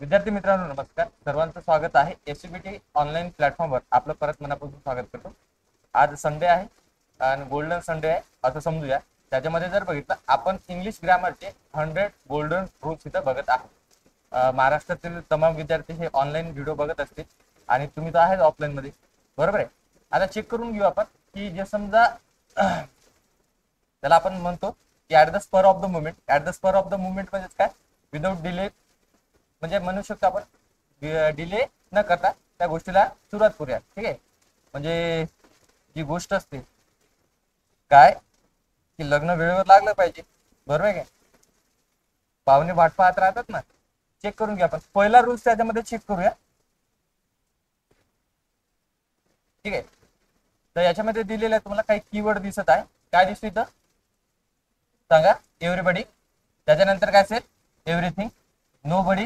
विद्यार्थी मित्रांनो नमस्कार. सर्वांचं स्वागत आहे एससीबीटी ऑनलाईन प्लॅटफॉर्मवर. आपलं परत मनापासून स्वागत करतो. आज संडे आहे आणि गोल्डन संडे आहे असं समजूया. त्याच्यामध्ये जर बघितलं आपण इंग्लिश ग्रामरचे 100 गोल्डन रूल्स इथं बघत आहोत. महाराष्ट्रातील तमाम विद्यार्थी हे ऑनलाईन व्हिडिओ बघत असतील आणि तुम्ही तर आहेच ऑफलाईन मध्ये, बरोबर आहे. आता चेक करून घेऊ आपण की जे समजा त्याला आपण म्हणतो की at the spur of the movement. At the spur of the movement म्हणजे काय? विदाउट डिले, म्हणजे म्हणू शकतो आपण डिले न करता त्या गोष्टीला सुरुवात करूया. ठीक आहे. म्हणजे जी गोष्ट असते काय की लग्न वेळेवर लागलं पाहिजे, बरोबर आहे काय? पाहुणे वाट पाहत राहतात ना. चेक करून घ्या आपण पहिला रूल्स त्याच्यामध्ये चेक करूया. ठीक आहे. तर याच्यामध्ये दिलेलं आहे तुम्हाला काही कीवर्ड दिसत आहे. काय दिसतो इथं सांगा? एव्हरीबडी. त्याच्यानंतर काय असेल? एव्हरीथिंग, नो बडी,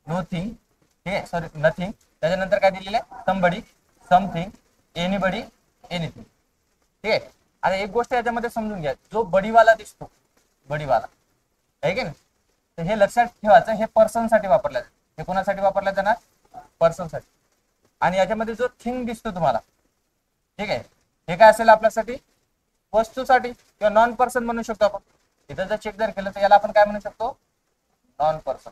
नो थिंग. ठीक आहे, सॉरी नथिंग. त्याच्यानंतर काय दिलेलं आहे? Somebody, something, anybody, anything. ठीक आहे. आता एक गोष्ट याच्यामध्ये समजून घ्या, जो बडीवाला दिसतो, बडीवाला आहे की नाही, तर हे लक्षात ठेवायचं, हे पर्सन साठी वापरलं जातं. हे कोणासाठी वापरलं जाणार? पर्सन साठी. आणि याच्यामध्ये जो थिंग दिसतो तुम्हाला, ठीक आहे, हे काय असेल आपल्यासाठी? वस्तूसाठी किंवा नॉन पर्सन म्हणू शकतो आपण. इथं जर चेक जर केलं तर याला आपण काय म्हणू शकतो? Non person.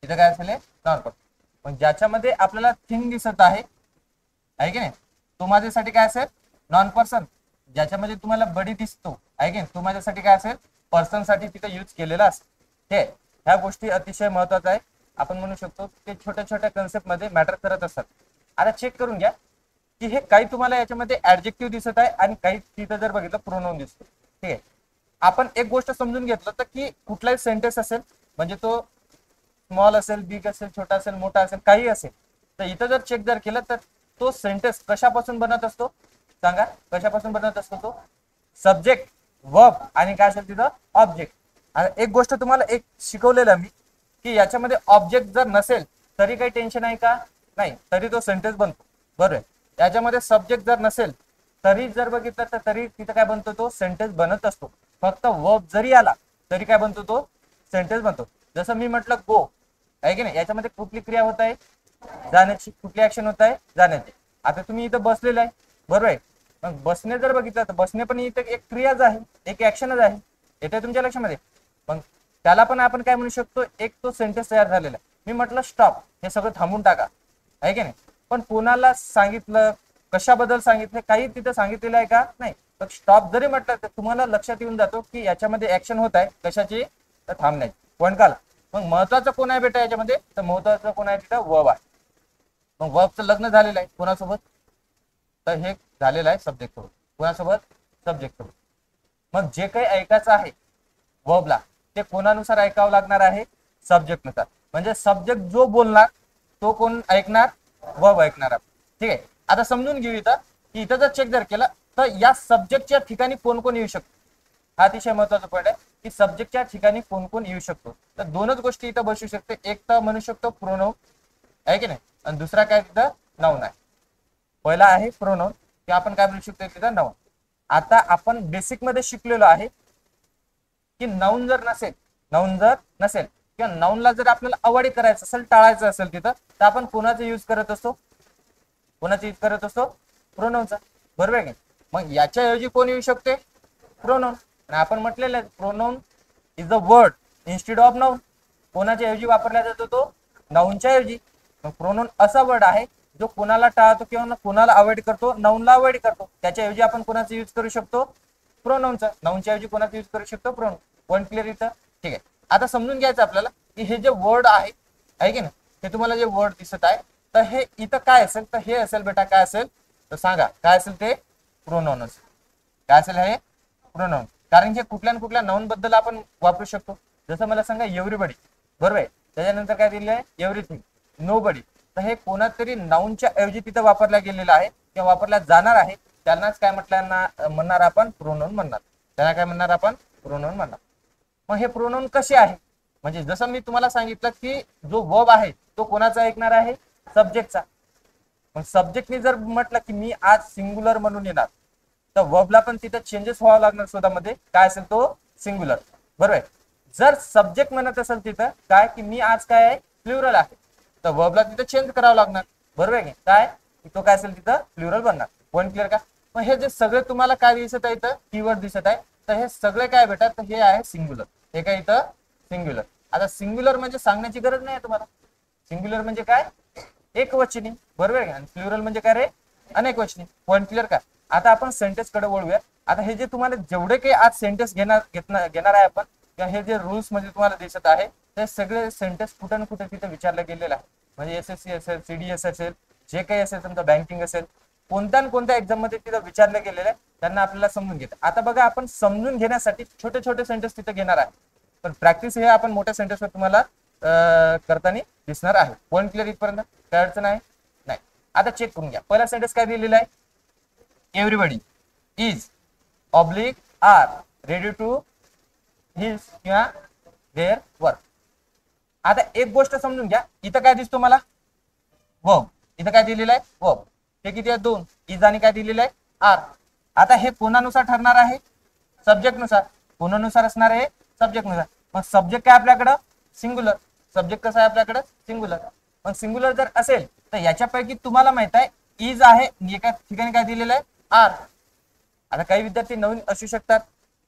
इथं काय असेल? Non person. पण ज्याच्यामध्ये आपल्याला थिंग दिसत आहे की नाही, तो माझ्यासाठी काय असेल? Non person. ज्याच्यामध्ये तुम्हाला बडी दिसतो आहे की नाही, तो माझ्यासाठी काय असेल? पर्सन साठी तिथे यूज केलेला असेल. हे ह्या गोष्टी अतिशय महत्वाच्या आहे. आपण म्हणू शकतो ते छोट्या छोट्या कन्सेप्ट मध्ये मॅटर करत असतात. आता चेक करून घ्या की हे काही तुम्हाला याच्यामध्ये ऍडजेक्टिव्ह दिसत आहे आणि काही तिथं जर बघितलं प्रोनाउन दिसतो. ठीक आहे. आपण एक गोष्ट समजून घेतलं तर की कुठलाही सेंटेन्स असेल, म्हणजे तो स्मॉल असेल, बिग असेल, छोटा असेल, मोठा असेल, काही असेल, तर इथं जर चेक जर केलं तर तो सेंटेन्स कशापासून बनत असतो सांगा? कशापासून बनत असतो तो? सब्जेक्ट, वर्ब आणि काय असेल तिथं? ऑब्जेक्ट. आणि एक गोष्ट तुम्हाला एक शिकवलेलं मी की याच्यामध्ये ऑब्जेक्ट जर नसेल तरी काही टेन्शन आहे का? नाही, तरी तो सेंटेन्स बनतो, बरोबर. याच्यामध्ये सब्जेक्ट जर नसेल तरी जर बघितलं तर तरी तिथं काय बनतो? तो सेंटेन्स बनत असतो. फक्त वर्ब जरी आला तरी काय बनतो? तो सेंटेन्स बनतो. जसं मी म्हटलं गो आहे की नाही, याच्यामध्ये कुठली क्रिया होत आहे? जाण्याची. कुठली ऍक्शन होत आहे? जाण्याची. आता तुम्ही इथं बसलेलं आहे, बरोबर आहे. मग बसणे जर बघितलं तर बसणे पण इथं एक क्रियाच आहे, एक ऍक्शनच आहे. येते तुमच्या लक्षामध्ये? पण त्याला पण आपण काय म्हणू शकतो? एक तो सेंटेन्स तयार झालेला आहे. मी म्हटलं स्टॉप, हे सगळं थांबून टाका, आहे की नाही. पण कोणाला सांगितलं, कशाबद्दल सांगितलं, काही तिथं सांगितलेलं आहे का? नाही. तर स्टॉप जरी म्हटलं तर तुम्हाला लक्षात येऊन जातो की याच्यामध्ये ऍक्शन होत आहे. कशाची? तर थांबण्याची. पण काल मग महत्वाचं कोण आहे बेटा याच्यामध्ये? तर महत्वाचं कोण आहे तिथं? वर्ब आहे. मग वर्बचं लग्न झालेलं आहे कोणासोबत? तर हे झालेलं आहे सब्जेक्ट सोबत. कोणासोबत? सब्जेक्ट सोबत. मग जे काही ऐकायचं आहे वर्बला ते कोणानुसार ऐकावं लागणार आहे? सब्जेक्ट नुसार. म्हणजे सब्जेक्ट जो बोलणार तो कोण ऐकणार? वर्ब ऐकणार. ठीक आहे. आता समजून घेऊ इथं की इथं जर चेक जर केलं तर या सब्जेक्टच्या ठिकाणी कोण कोण येऊ शकतो. हा अतिशय महत्वाचा पॉईंट आहे की सब्जेक्टच्या ठिकाणी कोण कोण येऊ शकतो. तर दोनच गोष्टी इथं बसू शकते. एक तर म्हणू शकतो प्रोनाउन आहे की नाही, आणि दुसरा काय तिथं? नाउन आहे. पहिला आहे प्रोनाउन, की आपण काय म्हणू शकतो तिथं? नाउन. आता आपण बेसिक मध्ये शिकलेलो आहे की नाउन जर नसेल किंवा नाउनला जर आपल्याला अवॉइड करायचं असेल, टाळायचं असेल तिथं, तर आपण कोणाचा यूज करत असतो? कोणाचा यूज करत असतो? प्रोनाउनचा, बरोबर आहे. मग याच्याऐवजी कोण येऊ शकते? प्रोनाउन. आणि आपण म्हटलेलं आहे pronoun is a word instead of noun. कोणाच्या ऐवजी वापरला जातो? तो नाउनच्या ऐवजी. मग प्रोनाउन असा वर्ड आहे जो कोणाला टाळतो किंवा कोणाला अवॉइड करतो? नाउनला अवॉइड करतो. त्याच्या ऐवजी आपण कोणाचा यूज करू शकतो? प्रोनाउनचा. नाउनच्या ऐवजी कोणाचा यूज करू शकतो? प्रोनाउन. पॉईंट क्लिअर इथं? ठीक आहे. आता समजून घ्यायचं आपल्याला की हे जे वर्ड आहे की ना, हे तुम्हाला जे वर्ड दिसत आहे, तर हे इथं काय असेल? तर हे असेल बेटा, काय असेल? तर सांगा काय असेल ते? प्रोनाउन असेल. काय असेल? हे प्रोनाउन. कारण की कुठल्या कुठल्या नाउन बद्दल आपण वापरू शकतो. जसं मला सांगा एव्हरीबडी, बरोबर आहे. त्याच्यानंतर काय दिलेलं आहे? एव्हरीथिंग, नो बडी. तर हे कोणातरी नाउनच्या ऐवजी तिथं वापरला गेलेला आहे किंवा वापरला जाणार आहे. त्यांनाच काय म्हणणार आपण? प्रोनाउन म्हणणार. त्यांना काय म्हणणार आपण? प्रोनाउन म्हणणार. मग हे प्रोनाउन कसे आहे? म्हणजे जसं मी तुम्हाला सांगितलं की जो वर्ब आहे तो कोणाचा ऐकणार आहे? सब्जेक्टचा. मग सब्जेक्टने जर म्हटलं की मी आज सिंग्युलर म्हणून येणार, तर वर्बला पण तिथं चेंजेस व्हावं लागणार स्वतःमध्ये. काय असेल? तो सिंग्युलर, बरोबर आहे. जर सब्जेक्ट म्हणत असेल तिथं काय की मी आज काय आहे प्लुरल आहे, तर वर्बला तिथं चेंज करावं लागणार, बरोबर आहे की काय, तो काय असेल तिथं प्लुरल बनणार. पॉईंट क्लिअर का? मग हे जे सगळे तुम्हाला काय दिसत आहे इथं कीवर्ड दिसत आहे, तर हे सगळे काय बेटा, तर हे आहे सिंग्युलर. हे काय इथं सिंग्युलर. आता सिंग्युलर म्हणजे सांगण्याची गरज नाही आहे तुम्हाला. सिंग्युलर म्हणजे काय, एक वचनी, बरोबर आहे. आणि प्लुरल म्हणजे काय रे, अनेक वचनी. पॉईंट क्लिअर का? आता आपण सेंटेन्स कडे वळूया. आता हे जे तुम्हाला जेवढे काही आज सेंटेन्स घेणार आहे आपण, किंवा हे जे रूल्स मध्ये तुम्हाला दिसत आहे, ते सगळे सेंटेन्स कुठे ना कुठे तिथे विचारलं गेलेलं आहे. म्हणजे SSC असेल, CDS असेल, जे काही असेल तुमचं बँकिंग असेल, कोणत्या ना कोणत्या एक्झाम मध्ये तिथं विचारलं गेलेलं आहे, त्यांना आपल्याला समजून घेतं. आता बघा, आपण समजून घेण्यासाठी छोटे छोटे सेंटेन्स तिथे घेणार आहे, पण प्रॅक्टिस हे आपण मोठ्या सेंटेन्सवर तुम्हाला करताना दिसणार आहे. पॉईंट क्लिअर इथपर्यंत? काय अडचण आहे? नाही. आता चेक करून घ्या. पहिला सेंटेन्स काय दिलेला आहे, everybody is oblique are ready to his किंवा देअर वर्क. आता एक गोष्ट समजून घ्या, इथं काय दिसतो मला, वर्ब. इथं काय दिलेलं आहे, वर्ब. हे किती आहे, दोन. इज आणि काय दिलेलं आहे, आर. आता हे कोणानुसार ठरणार आहे, सब्जेक्ट नुसार. कोणानुसार असणार आहे, सब्जेक्ट नुसार. मग सब्जेक्ट काय आपल्याकडं, सिंग्युलर. सब्जेक्ट कसं आहे आपल्याकडं, सिंग्युलर. मग सिंग्युलर जर असेल तर याच्यापैकी तुम्हाला माहित आहे इज आहे, एका ठिकाणी काय दिलेलं आहे, आर. आता काही विद्यार्थी नवीन असू शकतात,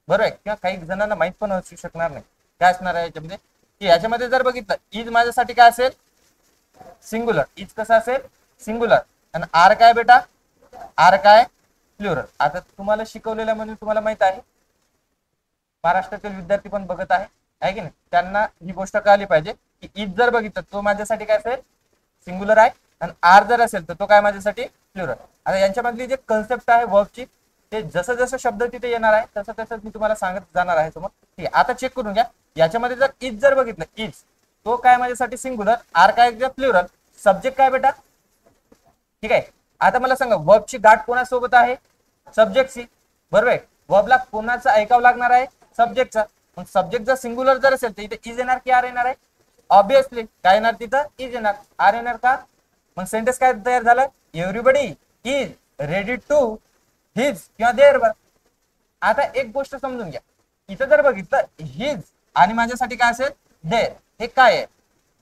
बरोबर आहे, किंवा काही जणांना माहित पण असू शकणार नाही काय असणार आहे याच्यामध्ये, की याच्यामध्ये जर बघितलं इज माझ्यासाठी काय असेल, सिंग्युलर. इज कसं असेल, सिंग्युलर. आणि आर काय बेटा, आर काय प्लुरल. आता तुम्हाला शिकवलेलं म्हणजे तुम्हाला माहित आहे, महाराष्ट्रातील विद्यार्थी पण बघत आहे की नाही, त्यांना ही गोष्ट कळली पाहिजे की इज जर बघितलं तो माझ्यासाठी काय असेल, सिंग्युलर आहे, आणि आर जर असेल तर तो काय माझ्यासाठी प्लुरल. आता यांच्यामधली जे कन्सेप्ट आहे वर्बची, ते जसं जसं शब्द तिथे येणार आहे तसं तसं मी तुम्हाला सांगत जाणार आहे समोर. ठीक आहे. आता चेक करून घ्या, याच्यामध्ये जर इज जर बघितलं, इज तो काय माझ्यासाठी सिंग्युलर, आर काय प्लुरल, सब्जेक्ट काय बेटा, ठीक आहे. आता मला सांगा, वर्बची गाठ कोणासोबत आहे, सब्जेक्टची, बरोबर आहे. वर्बला कोणाचं ऐकावं लागणार आहे, सब्जेक्टचा. मग सब्जेक्ट जर सिंग्युलर जर असेल तर इथे इज येणार की आर येणार आहे, ऑब्विसली काय येणार, तिथं इज येणार, आर येणार का. मग सेंटेन्स काय तयार झालं, everybody is ready to his किंवा देअर वर्क. आता एक गोष्ट समजून घ्या, इथं जर बघितलं हिज आणि माझ्यासाठी काय असेल, देअर. हे काय आहे,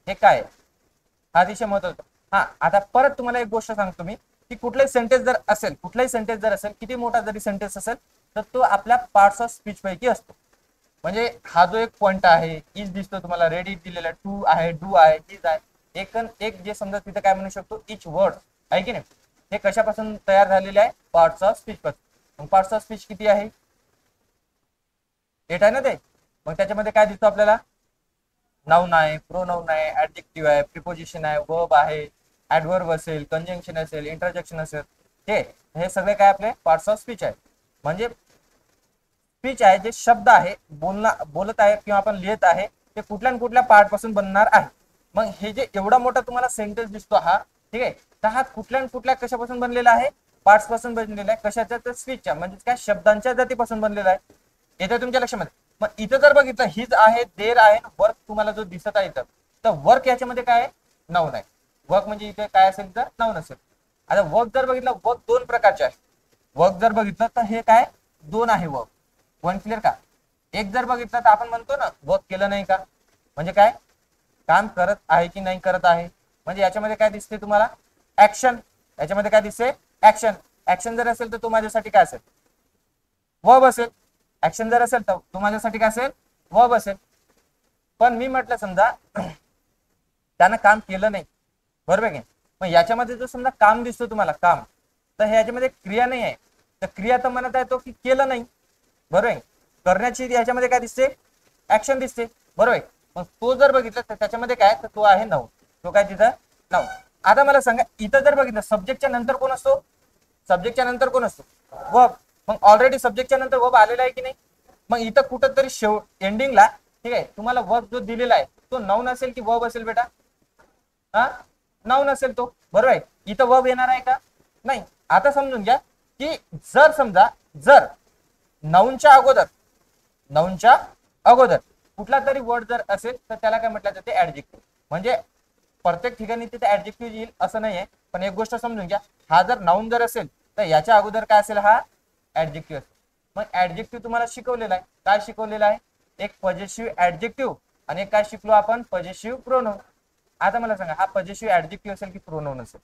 हे काय आहे, हा अतिशय महत्वाचा. हा, आता परत तुम्हाला एक गोष्ट सांगतो मी, की कुठलाही सेंटेन्स जर असेल, कुठलाही सेंटेन्स जर असेल, किती मोठा जरी सेंटेन्स असेल, तर तो आपल्या पार्ट्स ऑफ स्पीच पैकी असतो. म्हणजे हा जो एक पॉइंट आहे, इज दिसतो तुम्हाला, रेडी दिलेला, टू आहे, डू आहे, इज आहे, एक जे समजा तिथे काय म्हणू शकतो, इच वर्ड आहे की नाही, हे कशापासून तयार झालेले आहे, पार्ट्स ऑफ स्पीच पासून. पार्ट्स ऑफ स्पीच किती आहे, 8 आहे ना ते. मग त्याच्यामध्ये काय दिसतो आपल्याला, नाउन आहे, प्रोनाउन आहे, ऍडजेक्टिव्ह आहे, प्रिपोजिशन आहे, वर्ब आहे, ऍडवर्ब असेल, कंजंक्शन असेल, इंटरजेक्शन असेल, हे सगळे काय आपले पार्ट्स ऑफ स्पीच आहे. म्हणजे स्पीच आहे, जे शब्द आहे, बोलत आहे किंवा आपण लिहित आहे, ते कुठल्या कुठल्या पार्ट पासून बनणार आहे. मग हे जे एवढा मोठा तुम्हाला सेंटेन्स दिसतो हा, ठीक आहे, तर हा कुठल्या कुठल्या कशापासून बनलेला आहे, पार्ट्स पासून बनलेला आहे. कशाच्या, तर स्पीचच्या, म्हणजे काय, शब्दांच्या जातीपासून बनलेला आहे. येतं तुमच्या लक्षामध्ये. मग इथं जर बघितलं, हिज आहे, देर आहे, वर्क तुम्हाला जो दिसत आहे इथं, तर वर्क याच्यामध्ये काय आहे, नाउन आहे. वर्क म्हणजे इथे काय असेल, तर नाउन असेल. आता वर्क जर बघितलं, वर्क दोन प्रकारचे आहे. वर्क जर बघितलं तर हे काय, दोन आहे वर्क. वन क्लिअर का? एक जर बघितलं तर आपण म्हणतो ना, वर्क केलं नाही का, म्हणजे काय, काम करत आहे की नाही करत आहे. म्हणजे याच्यामध्ये काय दिसते तुम्हाला, ऍक्शन. याच्यामध्ये काय दिसते, ऍक्शन. ऍक्शन जर असेल तर तो माझ्यासाठी काय असेल, वर्ब असेल. ऍक्शन जर असेल तर तो माझ्यासाठी काय असेल, वर्ब असेल. पण मी म्हटलं समजा त्यानं काम केलं नाही, बरोबर आहे. मग याच्यामध्ये जो समजा काम दिसतो तुम्हाला, काम, तर हे याच्यामध्ये क्रिया नाही आहे, तर क्रिया तर म्हणत आहे तो की केलं नाही, बरोबर आहे. करण्याची याच्यामध्ये काय दिसते, ऍक्शन दिसते, बरोबर आहे. मग तो जर बघितलं तर त्याच्यामध्ये काय, तर तो आहे नाउन. तो काय तिथं, नाउन. आता मला सांगा, इथं जर बघितलं, सब्जेक्टच्या नंतर कोण असतो, सब्जेक्टच्या नंतर कोण असतो, वर्ब. मग ऑलरेडी सब्जेक्टच्या नंतर वर्ब आलेला आहे की नाही. मग इथं कुठं तरी एंडिंगला, ठीक आहे, तुम्हाला वर्ब जो दिलेला आहे तो नाउन असेल की वर्ब असेल बेटा, हा, नाउन असेल तो, बरोबर आहे. इथं वर्ब येणार आहे का, नाही. आता समजून घ्या की जर समजा, जर नाउनच्या अगोदर कुठला तरी वर्ड जर असेल तर त्याला काय म्हटलं जाते, ऍडजेक्टिव्ह. म्हणजे प्रत्येक ठिकाणी तिथे ऍडजेक्टिव्ह येईल असं नाही आहे, पण एक गोष्ट समजून घ्या, हा जर नाउन जर असेल तर याच्या अगोदर काय असेल, हा ऍडजेक्टिव्ह असेल. मग ऍडजेक्टिव्ह तुम्हाला शिकवलेला आहे, काय शिकवलेला आहे, एक पॉझिटिव्ह ऍडजेक्टिव्ह आणि एक काय शिकलो आपण, पॉझिटिव्ह प्रोनाउन. आता मला सांगा हा पॉझिटिव्ह ऍडजेक्टिव्ह असेल की प्रोनाउन असेल?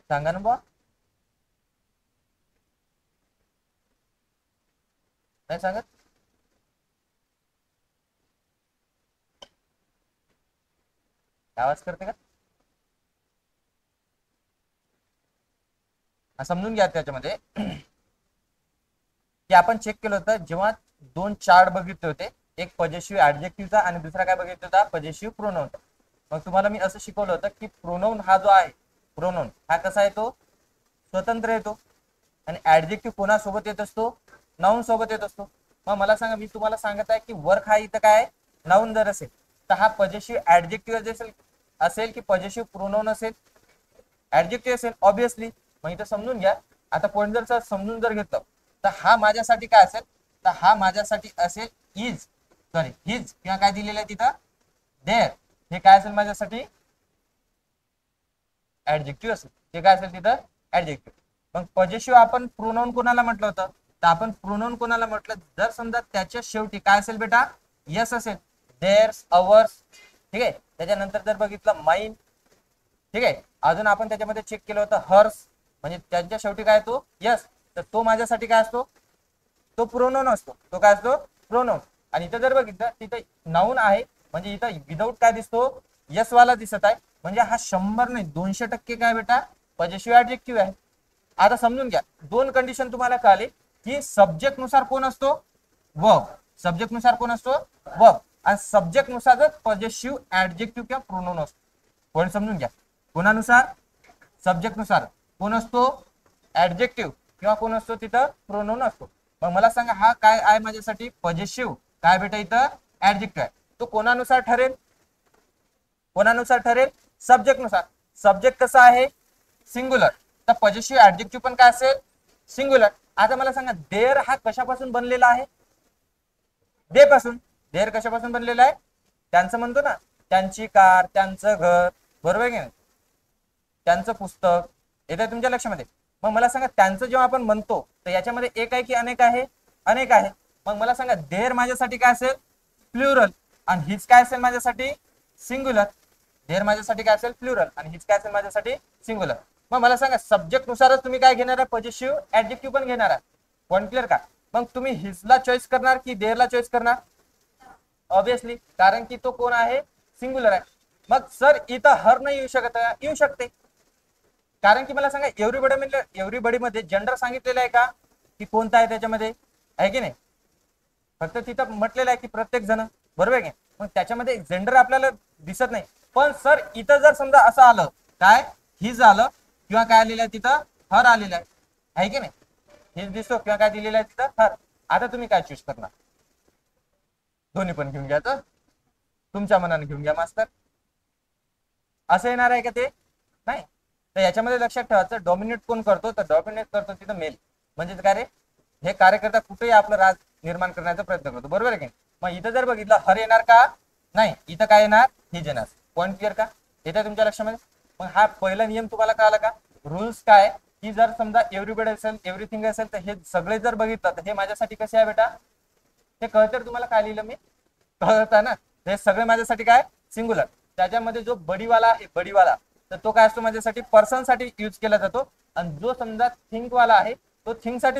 सांगा ना बा. नाही सांगत? आवाज करते का? समजून घ्या त्याच्यामध्ये की आपण चेक केलं होतं जेव्हा दोन चार्ट बघितले होते, एक पॉझिटिव्ह ऍडजेक्टिव्हचा आणि दुसरा काय बघितलं होता, पॉझिटिव्ह प्रोनाउनचा. मग तुम्हाला मी असं शिकवलं होतं की प्रोनाउन हा जो आहे, प्रोनाउन हा कसा येतो, स्वतंत्र येतो. आणि ऍडजेक्टिव्ह कोणासोबत येत असतो, नाऊन सोबत येत असतो. मग मला सांगा, मी तुम्हाला सांगत आहे की वर्क हा इथं काय नाऊन जर असेल तर हा पॉझिटिव्ह ऍडजेक्टिव्ह असेल की पॉझिटिव्ह प्रोनाउन असेल, ऍडजेक्टिव्ह असेल ऑब्विसली. मग इथं समजून घ्या. आता पॉईंट जर समजून जर घेतलं तर हा माझ्यासाठी काय असेल, तर हा माझ्यासाठी असेल इज, सॉरी हिज, किंवा काय दिलेलं आहे तिथं देअर. हे काय असेल माझ्यासाठी, ऍडजेक्टिव्ह असेल. ते काय असेल तिथं, ऍडजेक्टिव्ह. मग पॉझिटिव्ह आपण प्रोनाउन कोणाला म्हटलं होतं, तर आपण प्रोनाउन कोणाला म्हटलं, जर समजा त्याच्या शेवटी काय असेल बेटा, यस असेल, देअर्स, अवर्स, ठीक आहे. त्याच्यानंतर जर बघितलं माइन, ठीक आहे. अजून आपण त्याच्यामध्ये चेक केलं होतं हर्स, म्हणजे त्यांच्या शेवटी काय तो यस, तर तो माझ्यासाठी काय असतो, तो प्रोनाउन असतो. तो काय असतो, प्रोनाउन. आणि इथं जर बघितलं तिथं नाऊन आहे, म्हणजे इथं विदाऊट काय दिसतो, यस वाला दिसत आहे. म्हणजे हा 100 नाही 200% काय बेटा, पॉझिटिव्ह ऍडजेक्टिव्ह आहे. आता समजून घ्या, दोन कंडिशन तुम्हाला कळाले की सब्जेक्ट नुसार कोण असतो, वर्ब. सब्जेक्ट नुसार कोण असतो, वर्ब. आणि सब्जेक्ट नुसारच पॉझिटिव्ह ऍडजेक्टिव्ह किंवा प्रोनाउन असतो. पॉईंट समजून घ्या. कोणानुसार, सब्जेक्ट नुसार कोण असतो, ऍडजेक्टिव्ह, किंवा कोण असतो तिथं प्रोनाउन असतो. मग मला सांगा हा काय आहे माझ्यासाठी, पॉझिटिव्ह काय बेटा इथं ऍडजेक्टिव्ह आहे. तो कोणानुसार ठरेल, कोणानुसार ठरेल, सब्जेक्ट नुसार. सब्जेक्ट कसा आहे, सिंग्युलर, तर पॉझिटिव्ह ऍडजेक्टिव्ह पण काय असेल, सिंग्युलर. आता मला सांगा देअर हा कशापासून बनलेला आहे, दे पासून. देअर कशापासून बनलेला आहे, त्यांचं म्हणतो ना, त्यांची कार, त्यांचं घर, बरोबर आहे की नाही, त्यांचं पुस्तक, येत आहे तुमच्या लक्षामध्ये. मग मला सांगा त्यांचं जेव्हा आपण म्हणतो तर याच्यामध्ये एक आहे की अनेक आहे, अनेक आहे. मग मला सांगा देअर माझ्यासाठी काय असेल, प्लुरल, आणि हिच काय असेल माझ्यासाठी, सिंग्युलर. देअर माझ्यासाठी काय असेल, प्लुरल, आणि हिच काय असेल माझ्यासाठी, सिंग्युलर. मग मला सांगा सब्जेक्ट नुसारच तुम्ही काय घेणार आहे, पॉझिटिव्ह ऍडजेक्टिव्ह पण घेणार आहे. पॉईंट क्लिअर का? मग तुम्ही हिजला चॉईस करणार की देअरला चॉईस करणार, ऑब्विसली, कारण की तो कोण आहे, सिंग्युलर आहे. मग सर इथं हर नाही येऊ शकत, येऊ शकते. कारण की मला सांगा एव्हरीबडी म्हणजे एव्हरीबडी मध्ये जेंडर सांगितलेलं आहे का, की कोणता आहे त्याच्यामध्ये, आहे की नाही. फक्त तिथं म्हटलेलं आहे की प्रत्येक जण, बरोबर आहे की. मग त्याच्यामध्ये जेंडर आपल्याला दिसत नाही. पण सर इथं जर समजा असं आलं काय, हिज आलं, किंवा काय आलेलं आहे तिथं, हर आलेलं आहे की नाही. हिज दिसतो किंवा काय दिलेलं आहे तिथं, हर. आता तुम्ही काय चूज करणार, दोन्ही पण घेऊन घ्या, तर तुमच्या मनाने घेऊन घ्या मास्तर. असं येणार आहे का ते, नाही. तर याच्यामध्ये लक्षात ठेवायचं, डॉमिनेट कोण करतो, तर डॉमिनेट करतो तिथं मेल. म्हणजे काय रे, हे कार्यकर्ता कुठेही आपलं राज निर्माण करण्याचा प्रयत्न करतो, बरोबर आहे की. मग इथं जर बघितलं हर येणार का, नाही, इथं काय येणार, हिज येणार. पॉईंट क्लिअर का, येतं तुमच्या लक्षामध्ये. मग हा पहिला नियम तुम्हाला कळाला का, रूल्स काय, की जर समजा एव्हरीबडी असेल, एव्हरीथिंग असेल, तर हे सगळे जर बघितलं तर हे माझ्यासाठी कसे आहे बेटा, हे कळतं तुम्हाला, काय लिहिलं मी, कळतं ना. हे सगळे माझ्यासाठी काय, सिंग्युलर. त्याच्यामध्ये जो बडीवाला आहे, बडीवाला, तर तो काय असतो माझ्यासाठी, पर्सन साठी यूज केला जातो. आणि जो समजा थिंक वाला आहे तो थिंक साठी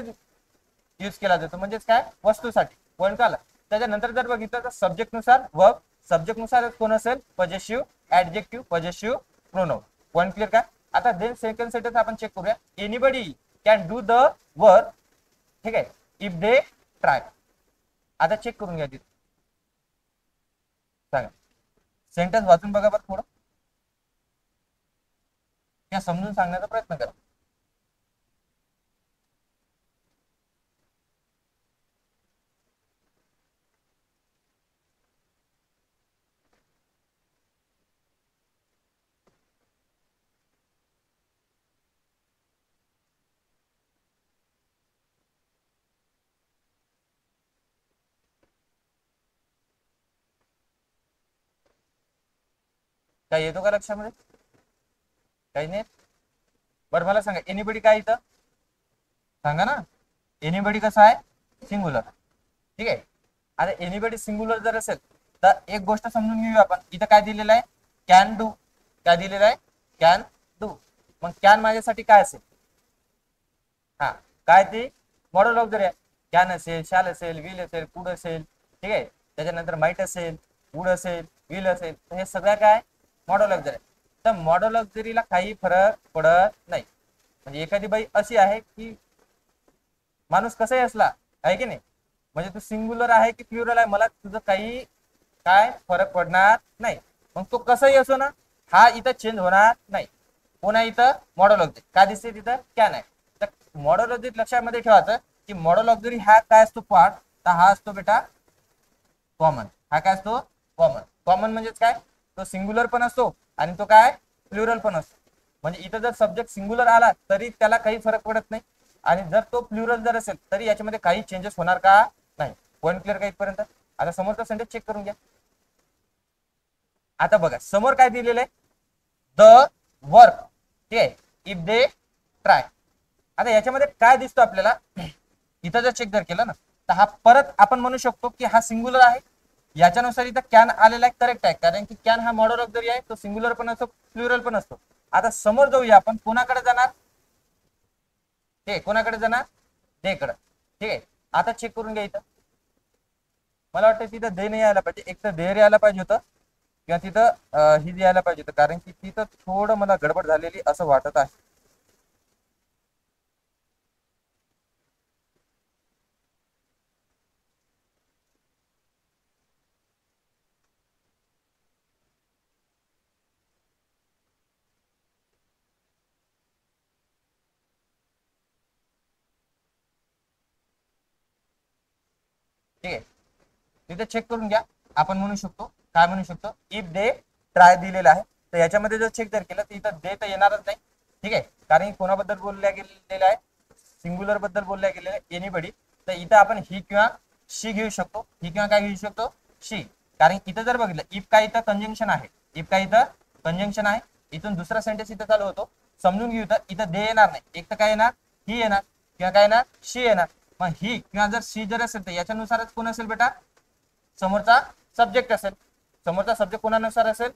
यूज केला जातो, म्हणजेच काय, वस्तूसाठी. पॉईंट आला. त्याच्यानंतर जर बघितलं तर सब्जेक्ट नुसार वर्ब, सब्जेक्ट नुसार कोण असेल, positive adjective, positive pronoun. Point clear का. आता देन सेकंड सेंटेन्स आपण चेक करूया. Anybody can do the work, ठीक आहे, इफ दे ट्राय. आता चेक करून घ्या तिथे, सांगा सेंटेन्स वाचून बघा बरं थोडं, किंवा समजून सांगण्याचा प्रयत्न करा. काय येतो का लक्षामध्ये, काही नाही. बरं मला सांगा एनीबडी काय इथं, सांगा ना. एनिबडी कसं आहे, सिंगुलर. ठीक आहे. आता एनिबडी सिंगुलर जर असेल तर एक गोष्ट समजून घेऊया आपण. इथं काय दिलेलं आहे, कॅन डू. काय दिलेलं आहे, कॅन डू. मग कॅन माझ्यासाठी काय असेल, हा काय ते मॉडल ऑब्झर्व आहे. कॅन असेल, शॅल असेल, विल असेल, कुड असेल. ठीक आहे. त्याच्यानंतर माईट असेल, वुड असेल, विल असेल. तर हे सगळं काय मॉडल ऑब्झर्व आहे. तर मॉडल ऑब्झर्वला काही फरक पडत नाही. म्हणजे एखादी बाई अशी आहे की माणूस कसाही असला, आहे की नाही, म्हणजे तू सिंग्युलर आहे की प्लुरल आहे, मला तुझं काही काय फरक पडणार नाही. मग तो कसंही असो ना, हा इथं चेंज होणार नाही. पुन्हा इथं मॉडल ऑब्जेक्ट काय दिसते, तिथं कॅन आहे. तर मॉडल ऑब्जेक्ट लक्षामध्ये ठेवायचं की मॉडल ऑब्जेक्ट हा काय असतो पार्ट, तर हा असतो बेटा कॉमन. हा काय असतो, कॉमन. कॉमन म्हणजेच काय, तो सिंग्युलर पण असतो आणि तो काय प्लुरल पण असतो. म्हणजे इथं जर सब्जेक्ट सिंग्युलर आला तरी त्याला काही फरक पडत नाही, आणि जर तो प्लुरल जर असेल तरी याच्यामध्ये काही चेंजेस होणार का नाही. पॉईंट क्लिअर का इथपर्यंत. आता समोरचा सेंटेन्स चेक करून घ्या. आता बघा समोर काय दिलेलं आहे, द वर्क. ठीक आहे, इफ दे ट्राय. आता याच्यामध्ये काय दिसतो आपल्याला, इथं जर चेक जर केलं ना, तर हा परत आपण म्हणू शकतो की हा सिंग्युलर आहे. याच्यानुसार इथं कॅन आलेला आहे, करेक्ट आहे, कारण की कॅन हा मॉडल ऑफ जरी आहे तो सिंग्युलर पण असतो, प्लुरल पण असतो. आता समोर जाऊया आपण, कोणाकडे जाणार, ते कोणाकडे जाणार, दे कडे. ठीक आहे. आता चेक करून घ्या इथं. मला वाटतं तिथं दे नाही यायला पाहिजे, एक तर देर यायला पाहिजे होतं किंवा तिथं ही यायला पाहिजे होतं, कारण की तिथं थोडं मला गडबड झालेली असं वाटत आहे. ठीक आहे. तिथे चेक करून घ्या. आपण म्हणू शकतो, काय म्हणू शकतो, इफ दे ट्राय दिलेला आहे. तर याच्यामध्ये जर चेक जर केलं तर इथं दे तर येणारच नाही. ठीक आहे, कारण कोणाबद्दल बोलल्या गेलेलं आहे, सिंग्युलर बद्दल बोलल्या गेलेलं आहे, एनीबडी. तर इथं आपण ही किंवा शी घेऊ शकतो, ही किंवा काय घेऊ शकतो, शी. कारण इथं जर बघितलं, इफ काय इथं कंजंक्शन आहे, इफ काय इथं कंजंक्शन आहे. इथून दुसरा सेंटेन्स इथं चालू होतो. समजून घेऊ, तर इथं दे येणार नाही, एक तर काय येणार, ही येणार किंवा काय येणार, शी येणार. मग ही किंवा जर शी जर असेल तर याच्यानुसारच कोण असेल बेटा, समोरचा सब्जेक्ट असेल. समोरचा सब्जेक्ट कोणानुसार असेल,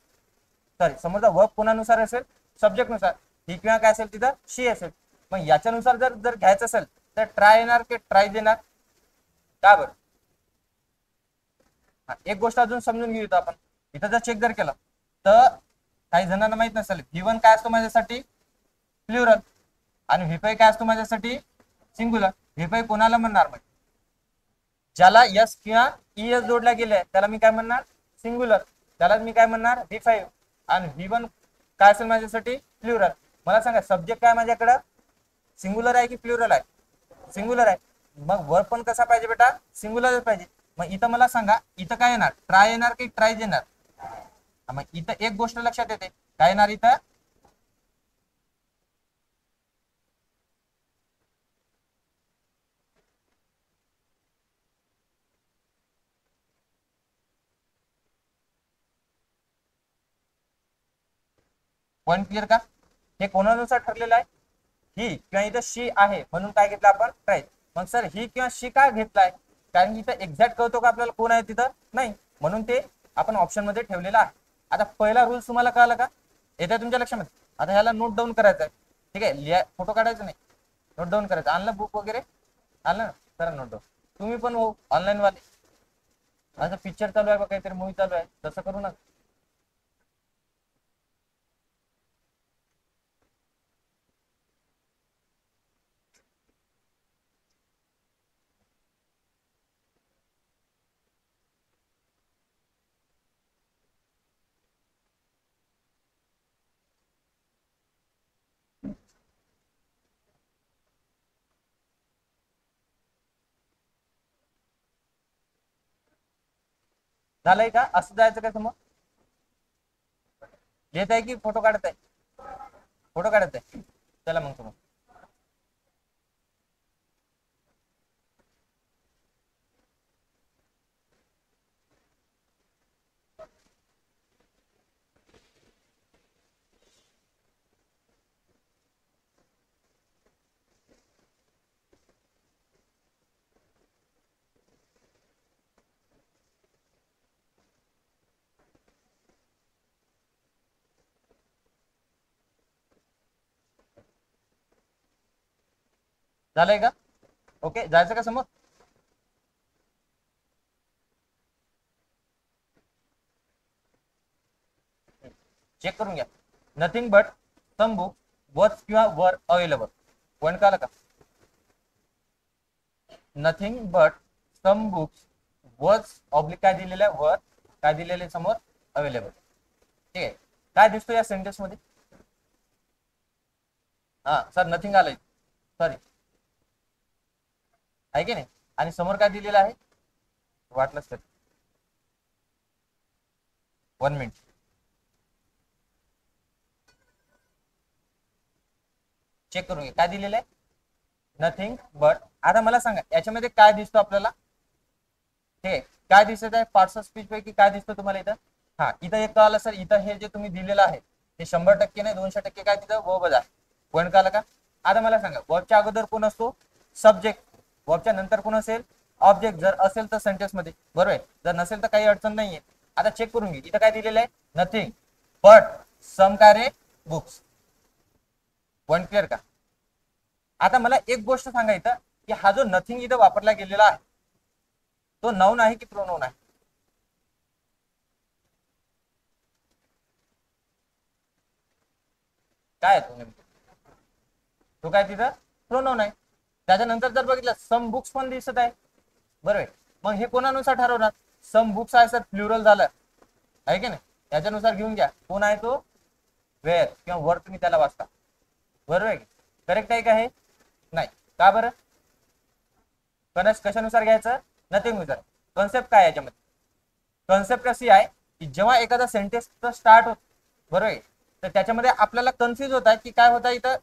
सॉरी समोरचा वर्ब कोणानुसार असेल, सब्जेक्ट नुसार. ही किंवा काय असेल तिथं, शी असेल. मग याच्यानुसार जर जर घ्यायचं असेल तर ट्राय येणार की ट्राय देणार, का बरं. एक गोष्ट अजून समजून घेऊया आपण. इथं जर चेक जर केलं तर काही जणांना माहित नसेल, V1 काय असतो माझ्यासाठी, प्लुरल. आणि V5 काय असतो माझ्यासाठी, सिंग्युलर. V5 कोणाला म्हणणार, म्हणजे ज्याला यस किंवा ईएस जोडल्या गेले त्याला मी काय म्हणणार, सिंग्युलर. त्याला मी काय म्हणणार, V5. आणि V1 काय असेल माझ्यासाठी, प्लुरल. मला सांगा सब्जेक्ट काय माझ्याकडं, सिंग्युलर आहे की प्लुरल आहे, सिंग्युलर आहे. मग वर्ब पण कसा पाहिजे बेटा, सिंग्युलरच पाहिजे. मग इथं मला सांगा, इथं काय येणार, ट्राय येणार की ट्राय येणार. मग इथं एक गोष्ट लक्षात येते, काय येणार इथं, पॉईंट क्लिअर का. हे कोणानुसार ठरलेलं आहे, ही किंवा इथं शी आहे म्हणून काय घेतलं आपण, ट्राय. मग सर ही किंवा शी का घेतलाय, कारण इथं एक्झॅक्ट कळतो का आपल्याला कोण आहे तिथं, नाही, म्हणून ते आपण ऑप्शन मध्ये ठेवलेलं आहे. आता पहिला रूल तुम्हाला कळाला का, येत्या तुमच्या लक्षामध्ये. आता ह्याला नोट डाऊन करायचं आहे. ठीक आहे, लिहा, फोटो काढायचं नाही, नोट डाऊन करायचं. आणलं बुक वगैरे, आणलं ना, करा नोट डाऊन. तुम्ही पण हो ऑनलाईन वाले, असं पिक्चर चालू आहे बघा, काहीतरी मूवी चालू आहे, तसं करू नका. झालंय का, असं जायचं काय समोर, येत आहे की फोटो काढत आहे, फोटो काढत आहे. चला मग तुम्ही, झालंय का? ओके, जायचं का समोर? चेक करून घ्या. Nothing but some book was किंवा वर अवेलेबल. पॉईंट का आला का? Nothing but some books was oblique काय दिलेलं आहे, वर काय दिलेले समोर, अवेलेबल. ठीक आहे. काय दिसतो या सेंटेन्स मध्ये? हा सर, नथिंग आलंय, सॉरी, आहे की नाही? आणि समोर काय दिलेलं आहे? वाटलंच तर 1 मिनिट. चेक करून घे काय दिलेलं आहे. Nothing but. आता मला सांगा याच्यामध्ये काय दिसतो आपल्याला? ते काय दिसत आहे पार्ट्स ऑफ स्पीच पैकी? काय दिसतं तुम्हाला इथं? हा, इथं एक कळालं सर. इथं हे जे तुम्ही दिलेलं आहे ते 100% नाही, 200% काय तिथं वर्ब आहे. पॉईंट कळालं का? आता मला सांगा वर्बच्या अगोदर कोण असतो? सब्जेक्ट. वर्बच्या नंतर कोण असेल? ऑब्जेक्ट. जर असेल तर सेंटेन्स मध्ये, बरोबर आहे. जर नसेल तर काही अडचण नाहीये. आता चेक करून घे इथं काय दिलेलं आहे. नथिंग बट सम काय रे, बुक्स. पॉईंट क्लिअर का? आता मला एक गोष्ट सांगा इथं, की हा जो नथिंग इथं वापरला गेलेला आहे तो नाउन आहे की प्रोनाउन आहे? काय आहे तो नेमकं? तो काय तिथं प्रोनाउन आहे. त्याच्यानंतर जर बघितलं सम बुक्स पण दिसत आहे, बरोबर आहे. मग हे कोणानुसार ठरवणार? सम बुक्स आहे सर, प्लुरल झालं आहे की नाही? त्याच्यानुसार घेऊन घ्या कोण आहे तो, वेअर किंवा वर तुम्ही त्याला वाचता, बरोबर आहे. करेक्ट आहे का हे? नाही. का बरं? कशानुसार घ्यायचं? नथिंग नुसार. कॉन्सेप्ट काय याच्यामध्ये? कॉन्सेप्ट अशी आहे की जेव्हा एखादा सेंटेन्स स्टार्ट होत, बरोबर आहे, तर त्याच्यामध्ये आपल्याला कन्फ्युज होत आहे की काय होत आहे इथं.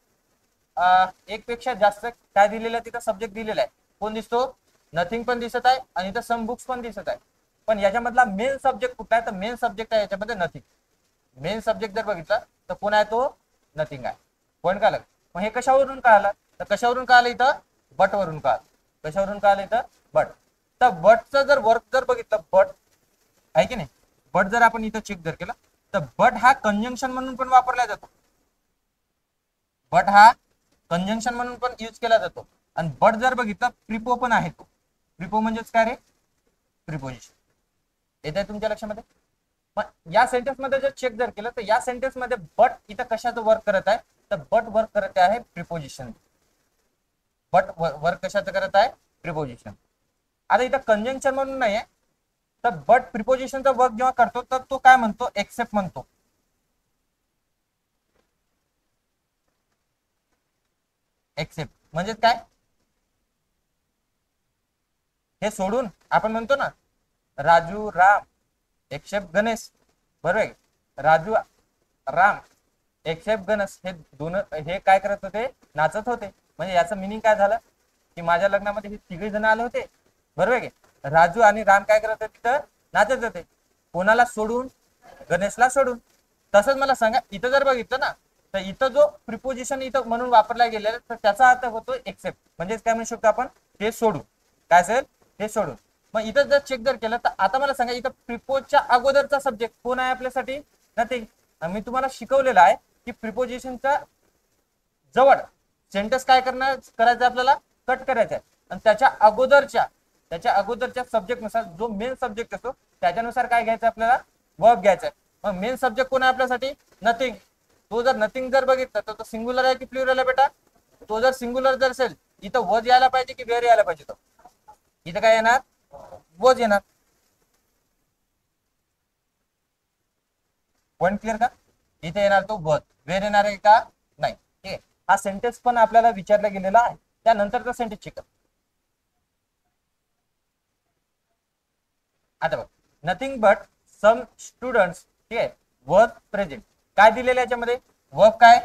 एक पेक्षा जास्त काय दिलेलं आहे तिथं, सब्जेक्ट दिलेला आहे. कोण दिसतो? नथिंग पण दिसत आहे आणि इथं सम बुक्स पण दिसत आहे. पण याच्यामधला मेन सब्जेक्ट कुठला आहे? तर मेन सब्जेक्ट आहे याच्यामध्ये नथिंग. मेन सब्जेक्ट जर बघितला तर कोण आहे तो? नथिंग आहे. पॉईंट कळलं? मग हे कशावरून कळालं? तर कशावरून कळालं इथं? बट वरून कळालं. कशावरून कळालं इथं? बट. तर बटचं जर वर्क जर बघितलं, बट आहे की नाही, बट जर आपण इथं चेक जर केलं तर बट हा कंजंक्शन म्हणून पण वापरला जातो. बट हा कंजंक्शन म्हणून पण यूज केला जातो. आणि बट जर बघितलं प्रिपो पण आहे तो. प्रिपो म्हणजेच काय रे? प्रिपोजिशन. येत आहे तुमच्या लक्षामध्ये? मग या सेंटेन्स मध्ये जर चेक जर केलं तर या सेंटेन्स मध्ये बट इथं कशाचं वर्क करत आहे? तर बट वर्क करत आहे प्रिपोजिशन. बट वर्क कशाचं करत आहे? प्रिपोजिशन. आता इथं कंजंक्शन म्हणून नाही आहे, तर बट प्रिपोजिशनचा वर्क जेव्हा करतो तर तो काय म्हणतो? एक्सेप्ट म्हणतो. एक्सेप्ट म्हणजे काय? हे सोडून आपण म्हणतो ना राजू राम एक्सेप्ट गणेश, बरोबर आहे. राजू राम एक्सेप्ट गणेश हे दोन हे काय करत होते? नाचत होते. म्हणजे याचं मिनिंग काय झालं की माझ्या लग्नामध्ये हे तिघे जण आले होते, बरोबर आहे. राजू आणि राम काय करत होते? तिथं नाचत होते. कोणाला सोडून? गणेशला सोडून. तसंच मला सांगा इथं जर बघितलं ना तर इथं जो प्रिपोजिशन इथं म्हणून वापरला गेलेला तर त्याचा अर्थ होतो एक्सेप्ट. म्हणजेच काय म्हणू शकतो आपण? ते सोडून. काय असेल? ते सोडून. मग इथं जर चेक जर केलं तर आता मला सांगा इथं प्रिपोजच्या अगोदरचा सब्जेक्ट कोण आहे आपल्यासाठी? नथिंग. मी तुम्हाला शिकवलेलं आहे की प्रिपोजिशनच्या जवळ सेंटेन्स काय करायचं आपल्याला? कट करायचं आहे. आणि त्याच्या अगोदरच्या सब्जेक्ट नुसार जो मेन सब्जेक्ट असतो त्याच्यानुसार काय घ्यायचं आपल्याला? वर्ब घ्यायचा आहे. मग मेन सब्जेक्ट कोण आहे आपल्यासाठी? नथिंग. तो जर नथिंग जर बघितलं तर तो सिंग्युलर आहे की प्लुरल आहे बेटा? तो जर सिंग्युलर जर असेल इथं वज यायला पाहिजे की वेअर यायला पाहिजे? तो इथं काय येणार? वज येणार. पॉईंट क्लिअर का? इथे येणार तो वज. वेअर येणार आहे का? नाही. ठीक आहे. हा सेंटेन्स पण आपल्याला विचारला गेलेला आहे. त्यानंतरचा सेंटेन्स चेक कर. आता बघ, नथिंग बट सम स्टुडंट्स, ठीक आहे, वॉज प्रेझेंट. काय दिलेलं याच्यामध्ये? वर्ब काय?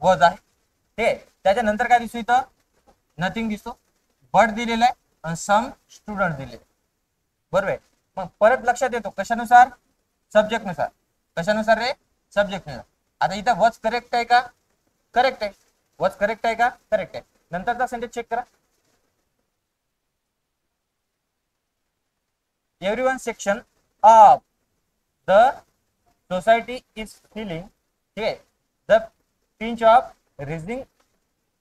वॉज आहे. ठीक आहे. त्याच्यानंतर काय दिसतो इथं? नथिंग दिसतो. बट दिलेला आहे आणि सम स्टुडंट दिलेले, बरोबर आहे. मग परत लक्षात येतो कशानुसार? सब्जेक्ट नुसार. कशानुसार रे? सब्जेक्ट नुसार. आता इथं वॉज करेक्ट आहे का? करेक्ट आहे. वॉज करेक्ट आहे का? करेक्ट आहे. नंतरचा सेंटेन्स चेक करा. everyone section of the society is feeling, ठीक आहे, the pinch of rising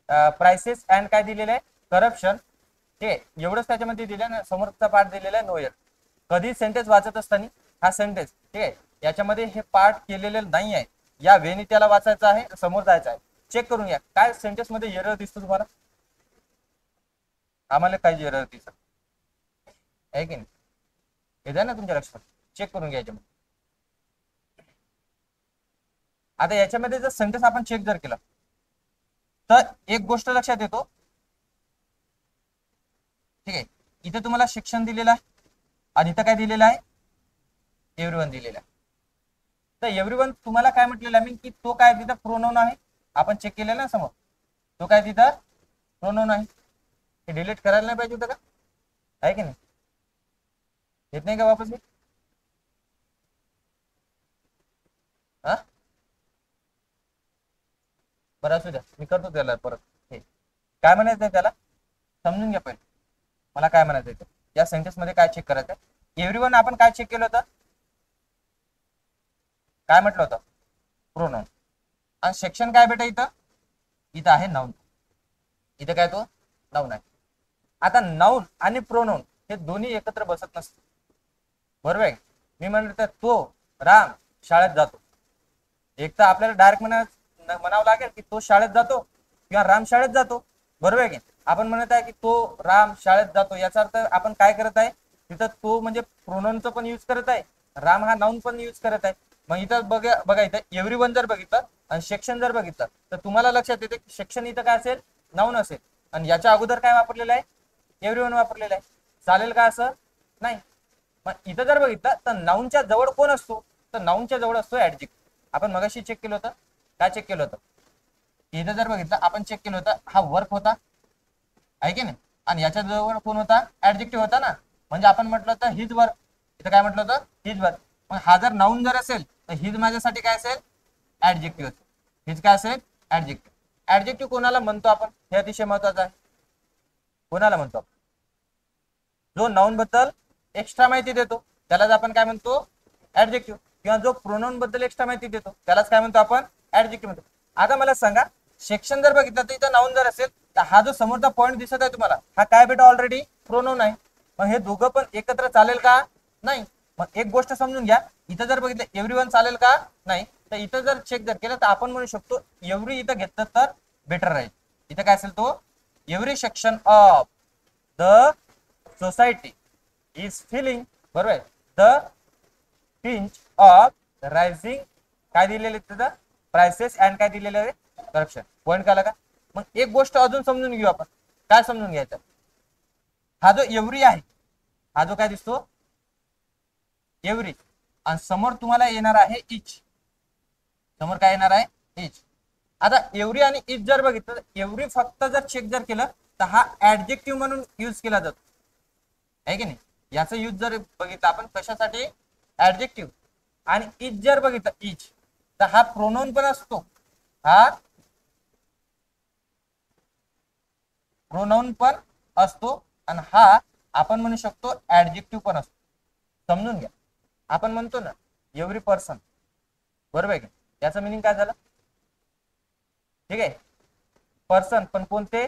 prices and काय दिलेलं आहे करप्शन, ठीक आहे एवढंच त्याच्यामध्ये दिलं ना. समोरचा पार्ट दिलेला आहे नोयर. कधी सेंटेन्स वाचत असताना हा सेंटेन्स ठीक आहे याच्यामध्ये हे पार्ट केलेलं नाही आहे, या वेनी त्याला वाचायचं आहे, समोर जायचं आहे. चेक करून घ्या काय सेंटेन्स मध्ये एरर दिसतो तुम्हाला. आम्हाला काही एरर दिसत आहे की नाही, हे द्या ना तुमच्या लक्षात, चेक करून घ्या याच्यामध्ये. आता याच्यामध्ये जर सेंटेन्स आपण चेक जर केला तर एक गोष्ट लक्षात येतो, ठीक आहे इथे तुम्हाला शिक्षण दिलेलं आहे आणि इथं काय दिलेलं आहे एव्हरीवन दिलेलं आहे. तर एव्हरीवन तुम्हाला काय म्हटलेलं आहे की तो काय तिथं प्रोनाउन आहे, आपण चेक केलेलं ना समोर, तो काय तिथं प्रोनाउन आहे. हे डिलीट करायला नाही पाहिजे होतं का, आहे की नाही, येत नाही का वापस. हा बरं असू द्या, मी करतो त्याला परत. हे काय म्हणायचं त्याला समजून घ्या पहिले, मला काय म्हणायचं या सेंटेन्स मध्ये काय चेक करायचं. एव्हरीवन आपण काय चेक केलं होतं, काय म्हटलं होतं प्रोनाउन. आणि सेक्शन काय बेटा इथं, इथं आहे नाउन, इथं काय तो नाउन आहे. आता नाउन आणि प्रोनाउन हे दोन्ही एकत्र बसत नसते, बरोबर आहे. मी म्हणलं तर तो राम शाळेत जातो, एक तर आपल्याला डायरेक्ट म्हणावं लागेल की तो शाळेत जातो किंवा राम शाळेत जातो, बरोबर आहे की. आपण म्हणत आहे की तो राम शाळेत जातो, याचा अर्थ आपण काय करत आहे तिथं तो म्हणजे प्रोनाउनचं पण यूज करत आहे, राम हा नाउन पण यूज करत आहे. मग इथं बघा इथं एव्हरीवन जर बघितलं आणि सेक्शन जर बघितलं तर तुम्हाला लक्षात येते की सेक्शन इथं काय असेल नाउन असेल आणि याच्या अगोदर काय वापरलेलं आहे एव्हरीवन वापरलेलं आहे. चालेल का असं नाही. मग इथं जर बघितलं तर नाउनच्या जवळ कोण असतो, तर नाउनच्या जवळ असतो ऍडजेक्टिव्ह. आपण मगाशी चेक केलं होतं, काय चेक केलं होतं, इथं जर बघितलं आपण चेक केलं होतं हा वर्क होता आहे की नाही, आणि याच्या जवळ कोण होता ऍडजेक्टिव्ह होता ना. म्हणजे आपण म्हटलं होतं हिज वर्क, इथं काय म्हटलं होतं हिज वर्क. मग हा जर नाउन जर असेल तर हिज माझ्यासाठी काय असेल ऍडजेक्टिव्ह असेल, हिज काय असेल ऍडजेक्टिव्ह. ऍडजेक्टिव्ह कोणाला म्हणतो आपण हे अतिशय महत्वाचं आहे, कोणाला म्हणतो आपण जो नाउन बद्दल एक्स्ट्रा माहिती देतो त्यालाच आपण काय म्हणतो ऍडजेक्टिव्ह, किंवा जो प्रोनाउन बद्दल एक्स्ट्रा माहिती देतो त्यालाच काय म्हणतो आपण ऍडजेक्टिव्ह म्हणतो. आता मला सांगा सेक्शन जर बघितलं तर इथं नाउन जर असेल तर हा जो समोरचा पॉईंट दिसत आहे तुम्हाला हा काय बेटा ऑलरेडी प्रोनाउन आहे. मग हे दोघं पण एकत्र चालेल का नाही. मग एक गोष्ट समजून घ्या, इथं जर बघितलं एव्हरीवन चालेल का नाही, तर इथं जर चेक जर केलं तर आपण म्हणू शकतो एव्हरी इथं घेतलं तर बेटर राहील. इथं काय असेल तो every section of the society is feeling, बरोबर आहे, द पिंच ऑफ रायझिंग काय दिलेले तिथं प्राइसेस अँड काय दिलेले आहे करप्शन. पॉईंट काला का. मग एक गोष्ट अजून समजून घेऊ आपण, काय समजून घ्यायचं, हा जो एव्हरी आहे हा जो काय दिसतो एव्हरी आणि समोर तुम्हाला येणार आहे इच, समोर काय येणार आहे इच. आता एव्हरी आणि इच जर बघितलं तर एव्हरी फक्त जर चेक जर केलं तर हा ऍडजेक्टिव्ह म्हणून यूज केला जातो आहे की नाही. याचा यूज जर बघितलं आपण कशासाठी ऍडजेक्टिव्ह. आणि इच जर बघितलं इच तर हा प्रोनाउन पण असतो, हा प्रोनाउन पण असतो आणि हा आपण म्हणू शकतो ऍडजेक्टिव्ह पण असतो. समजून घ्या, आपण म्हणतो ना एव्हरी पर्सन, बरोबर आहे की, याचं मिनिंग काय झालं ठीक आहे पर्सन पण कोणते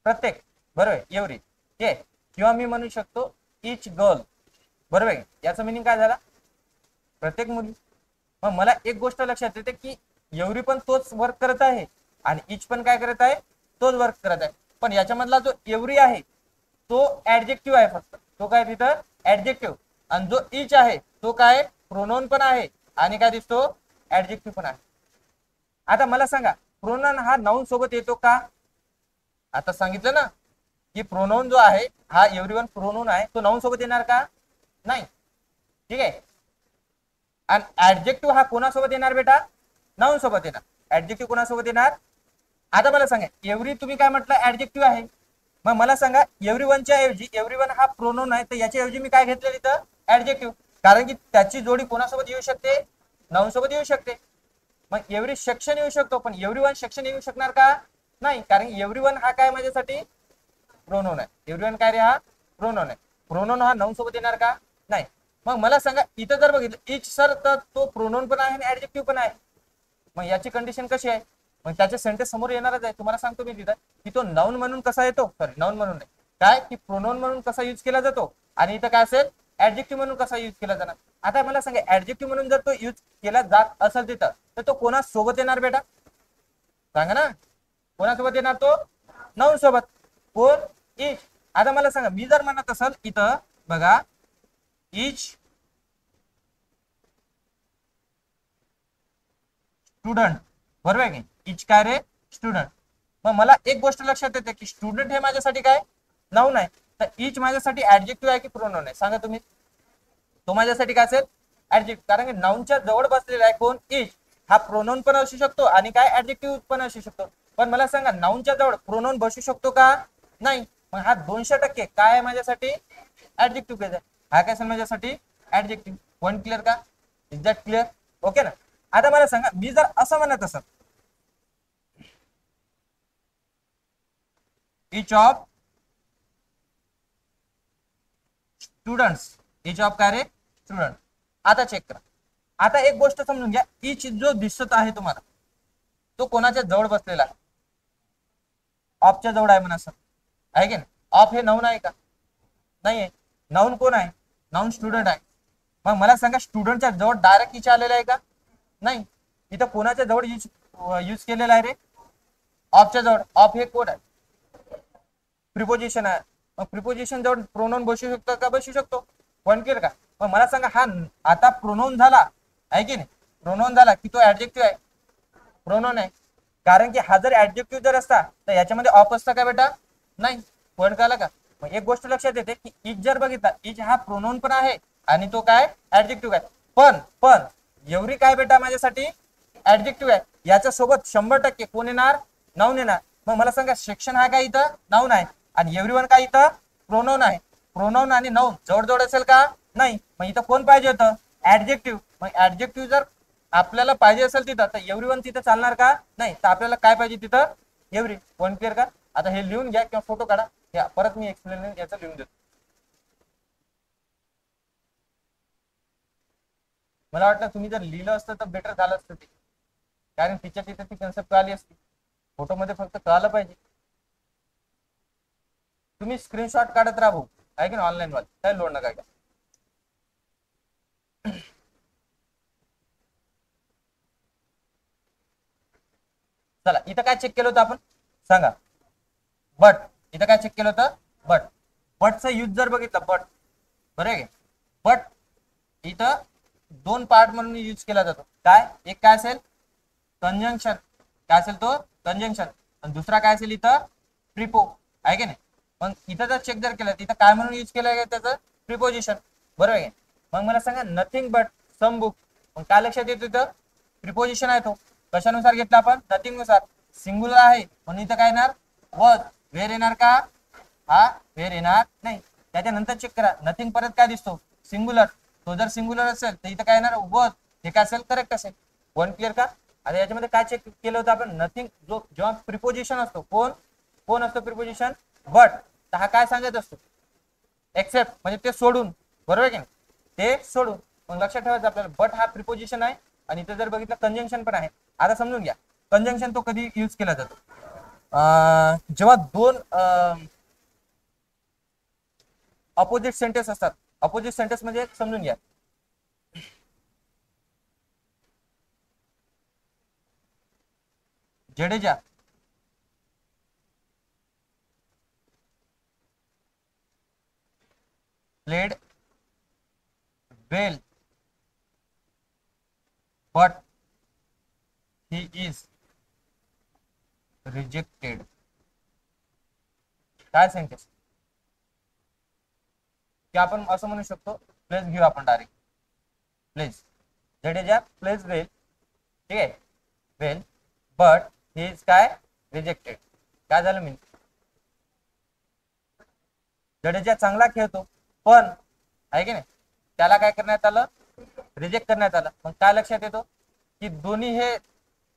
प्रत्येक, बरोबर आहे एव्हरी ठीक आहे. किंवा मी म्हणू शकतो इच गर्ल, बरोबर आहे, याचं मिनिंग काय झाला प्रत्येक मुली. मग मला एक गोष्ट लक्षात येते की एव्हरी पण तोच वर्क करत आहे आणि इच पण काय करत आहे तोच वर्क करत आहे. पण याच्यामधला जो एव्हरी आहे तो ऍडजेक्टिव्ह आहे फक्त, तो काय तिथं ऍडजेक्टिव्ह. आणि जो इच आहे तो काय प्रोनाउन पण आहे आणि काय दिसतो ऍडजेक्टिव्ह पण आहे. आता मला सांगा प्रोनाउन हा नाउन सोबत येतो का, आता सांगितलं ना की प्रोनाउन जो आहे हा एव्हरीवन प्रोनाउन आहे, तो नाउन सोबत येणार का नाही, ठीक आहे. आणि ऍडजेक्टिव्ह हा कोणासोबत येणार बेटा नाउन सोबत येणार, ऍडजेक्टिव्ह कोणासोबत येणार. आता मला सांगा एव्हरी तुम्ही काय म्हटलं ऍडजेक्टिव्ह आहे, मग मला सांगा एव्हरीवनच्या ऐवजी एव्हरीवन हा प्रोनाउन आहे तर याच्या ऐवजी मी काय घेतलं तिथं ऍडजेक्टिव्ह, कारण की त्याची जोडी कोणासोबत येऊ शकते नाउन सोबत येऊ शकते. मग एव्हरी सेक्शन येऊ शकतो पण एव्हरीवन सेक्शन येऊ शकणार का नाही, कारण एव्हरीवन हा काय माझ्यासाठी प्रोनाउन आहे, एव्हरीवन काय रे हा प्रोनाउन आहे, प्रोनाउन हा नाउन सोबत येणार का नाही. मग मला सांगा इथं जर बघितलं इच सर तर तो प्रोनाउन पण आहे आणि ऍडजेक्टिव्ह पण आहे, मग याची कंडिशन कशी आहे मग त्याचे सेंटेन्स समोर येणारच आहे. तुम्हाला सांगतो मी तिथं की तो नाउन म्हणून कसा येतो, सॉरी नाउन म्हणून नाही, काय की प्रोनाउन म्हणून कसा युज केला जातो, आणि इथं काय असेल ऍडजेक्टिव्ह म्हणून कसा युज केला जाणार. आता मला सांगा ऍडजेक्टिव्ह म्हणून जर तो युज केला जात असेल तिथं तर तो कोणा सोबत येणार बेटा, सांगा ना, कोणासोबत येणार तो, नाउन सोबत. कोण, इच. आता मला सांगा मी जर म्हणत असेल इथं बघा इच स्टुडंट, बरोबर आहे की इच काय रे स्टुडंट. मग मला एक गोष्ट लक्षात येते की स्टुडंट हे माझ्यासाठी काय नाउन आहे, तर इच माझ्यासाठी ऍडजेक्टिव्ह आहे की प्रोनाउन आहे, सांगा तुम्ही. तो माझ्यासाठी काय असेल ऍडजेक्टिव्ह, कारण की नाउनच्या जवळ बसलेला आहे कोण, इच. हा प्रोनाउन पण असू शकतो आणि काय ऍडजेक्टिव्ह पण असू शकतो. पण मला सांगा नाउनच्या जवळ प्रोनाउन बसू शकतो का, नाही. मग हा 200% काय आहे माझ्यासाठी ऍडजेक्टिव्ह आहे. हा काय असेल माझ्यासाठी ऍडजेक्टिव्ह. पॉइंट क्लिअर का, इज दॅट क्लिअर, ओके ना. आता मला सांगा मी जर असं म्हणत असत each of students, each of काय रे स्टुडंट. आता चेक करा, आता एक गोष्ट समजून घ्या, इच जो दिसत आहे तुम्हाला तो कोणाच्या जवळ बसलेला आहे, ऑफच्या जवळ आहे म्हणा सर, आहे की नाही. ऑफ हे नाउन आहे का, नाही आहे. नाउन कोण आहे, नाउन स्टुडंट आहे. मग मला सांगा स्टुडंटच्या जवळ डायरेक्ट इच आलेला आहे का, नाही. इथं कोणाच्या जवळ यूज केलेला आहे रे, ऑफच्या जवळ. ऑफ हे कोण आहे, प्रिपोजिशन आहे. मग प्रिपोजिशन जवळ प्रोनाउन बसू शकतो का, बसू शकतो. पॉइंट क्लिअर का. मग मला सांगा हा आता प्रोनाउन झाला आहे की नाही, प्रोनाउन झाला की तो ऍडजेक्टिव्ह आहे, प्रोनाउन आहे. कारण की हा जर ऍडजेक्टिव्ह जर असता तर याच्यामध्ये ऑफ असता का बेटा, नाही. पॉइंट कळला का. मग एक गोष्ट लक्षात येते की इच जर बघितला, इच हा प्रोनाउन पण आहे आणि तो काय ऍडजेक्टिव्ह आहे. पण एवढी काय बेटा माझ्यासाठी ऍडजेक्टिव्ह आहे, याच्या सोबत 100% कोण येणार, नाउन येणार. मग मला सांगा सेक्शन हा काय इथं नाउन आहे आणि एव्हरीवन काय इथं प्रोनाउन आहे. प्रोनाउन आणि नाउन जवळ जवळ असेल का, नाही. मग इथं कोण पाहिजे होतं, ऍडजेक्टिव्ह. मग ऍडजेक्टिव्ह जर आपल्याला पाहिजे असेल तिथं तर एव्हरीवन तिथं चालणार का, नाही. तर आपल्याला काय पाहिजे तिथं एव्हरी. पॉइंट क्लिअर का. आता हे लिहून घ्या किंवा फोटो काढा, या परत मी एक्सप्लेन याचं लिहून देतो. मला वाटतं तुम्ही जर लिहिलं असतं तर बेटर झालं असतं ते, कारण तिच्या तिथे ती कन्सेप्ट कळाली असती. फोटोमध्ये फक्त कळालं पाहिजे. तुम्ही स्क्रीनशॉट काढत राहा भाऊ, आहे की ऑनलाईन वाले, काय लोड नका घ्या. चला इथं काय चेक केलं होतं आपण, सांगा. बट, इथं काय चेक केलं होतं, बट. बटचा यूज जर बघितलं, बट बरं आहे. बट इथं दोन पार्ट म्हणून यूज केला जातो. काय, एक काय असेल कंजंक्शन, काय असेल तो कंजंक्शन, आणि दुसरा काय असेल इथं प्रिपो, आहे की नाही. मग इथं जर चेक जर केलं तिथं काय म्हणून यूज केलं आहे त्याचं प्रिपोजिशन, बरोबर आहे. मग मला सांगा नथिंग बट सम बुक, मग काय लक्षात येतो इथं प्रिपोजिशन आहे, तो कशानुसार घेतला आपण, नथिंग नुसार. सिंगुलर आहे म्हणून इथं काय येणार वॉज. वेर येणार का, हा वेर येणार नाही. त्याच्यानंतर चेक करा नथिंग परत काय दिसतो सिंगुलर, तो जर सिंगुलर असेल तर इथं काय येणार वॉज, हे काय असेल करेक्ट असेल. वन क्लिअर का. आता याच्यामध्ये काय चेक केलं होतं आपण, नथिंग जो जेव्हा प्रिपोजिशन असतो, कोण असतो प्रिपोजिशन, बट. तर हा काय सांगत असतो, एक्सेप्ट म्हणजे ते सोडून, बरोबर की नाही, ते सोडून. मग लक्षात ठेवायचं आपल्याला बट हा प्रिपोजिशन आहे आणि इथे जर बघितलं कंजंक्शन पण आहे. आता समजून घ्या कंजंक्शन तो कधी यूज केला जातो, जेव्हा दोन अपोजिट सेंटेन्स असतात. अपोजिट सेंटेन्स म्हणजे समजून घ्या, Jadeja played well but he is rejected. काय सेंटेन्स की आपण असं म्हणू शकतो, प्लेस घेऊ आपण डायरेक्ट, प्लेस जडेजा प्लेस वेल, ठीक आहे, वेल बट ही इज काय रिजेक्टेड. काय झालं मी, जडेजा चांगला खेळतो पण, आहे की नाही, त्याला काय करण्यात आलं, रिजेक्ट करण्यात आलं. मग काय लक्षात येतो की दोन्ही हे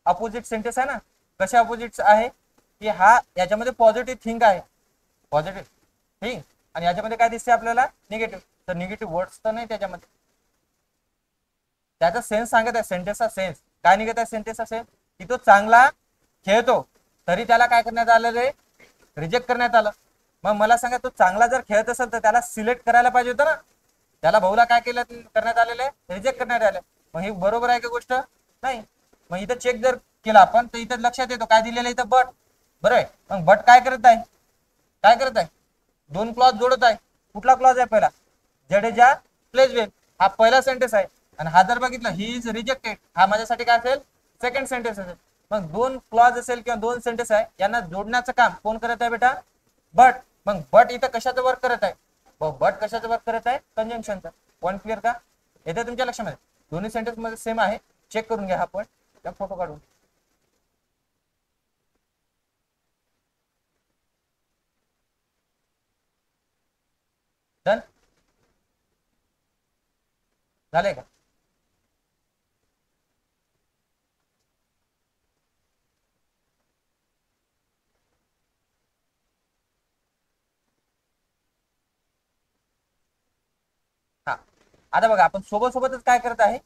अपोजिट सेंटेन्स आहे ना. कसे अपोजिट आहे की हा याच्यामध्ये पॉझिटिव्ह थिंग आहे, पॉझिटिव्ह थिंग, आणि याच्यामध्ये काय दिसते आपल्याला निगेटिव्ह. तर निगेटिव्ह वर्ड्स तर नाही त्याच्यामध्ये, त्याचा सेन्स सांगत आहे, सेंटेन्सचा सेन्स काय निघत आहे, सेंटेन्सचा सेन्स की तो चांगला खेळतो तरी त्याला काय करण्यात आलं रे, रिजेक्ट करण्यात आलं. मग मला सांगा, तो चांगला जर खेळत असेल तर त्याला सिलेक्ट करायला पाहिजे होतं ना. त्याला भाऊला काय केलं करण्यात आलेलं आहे, रिजेक्ट करण्यात आलं. मग हे बरोबर आहे का गोष्ट? नाही. मग इथं चेक जर केला आपण तर इथं लक्षात येतो काय दिलेलं आहे इथं, बट. बरोबर आहे. मग बट काय करत आहे, काय करत आहे, दोन क्लॉज जोडत आहे. कुठला क्लॉज आहे पहिला, जडेजा प्लेज वेल, हा पहिला सेंटेन्स आहे. आणि हा जर बघितलं ही इज रिजेक्टेड, हा माझ्यासाठी काय असेल, सेकंड सेंटेन्स असेल. मग दोन क्लॉज असेल किंवा दोन सेंटेन्स आहे यांना जोडण्याचं काम कोण करत आहे बेटा, बट. मग बट इथं कशाचं वर्क करत आहे, बट कशाचं वर्क करत आहे, कंजंक्शनचं. पॉईंट क्लिअर का, येते तुमच्या लक्षामध्ये? दोन्ही सेंटेन्स मध्ये सेम आहे, चेक करून घ्या हा पॉईंट, त्या फोटो काढून. डन झालंय का? हा, आता बघा आपण सोबत सोबतच काय करत आहे,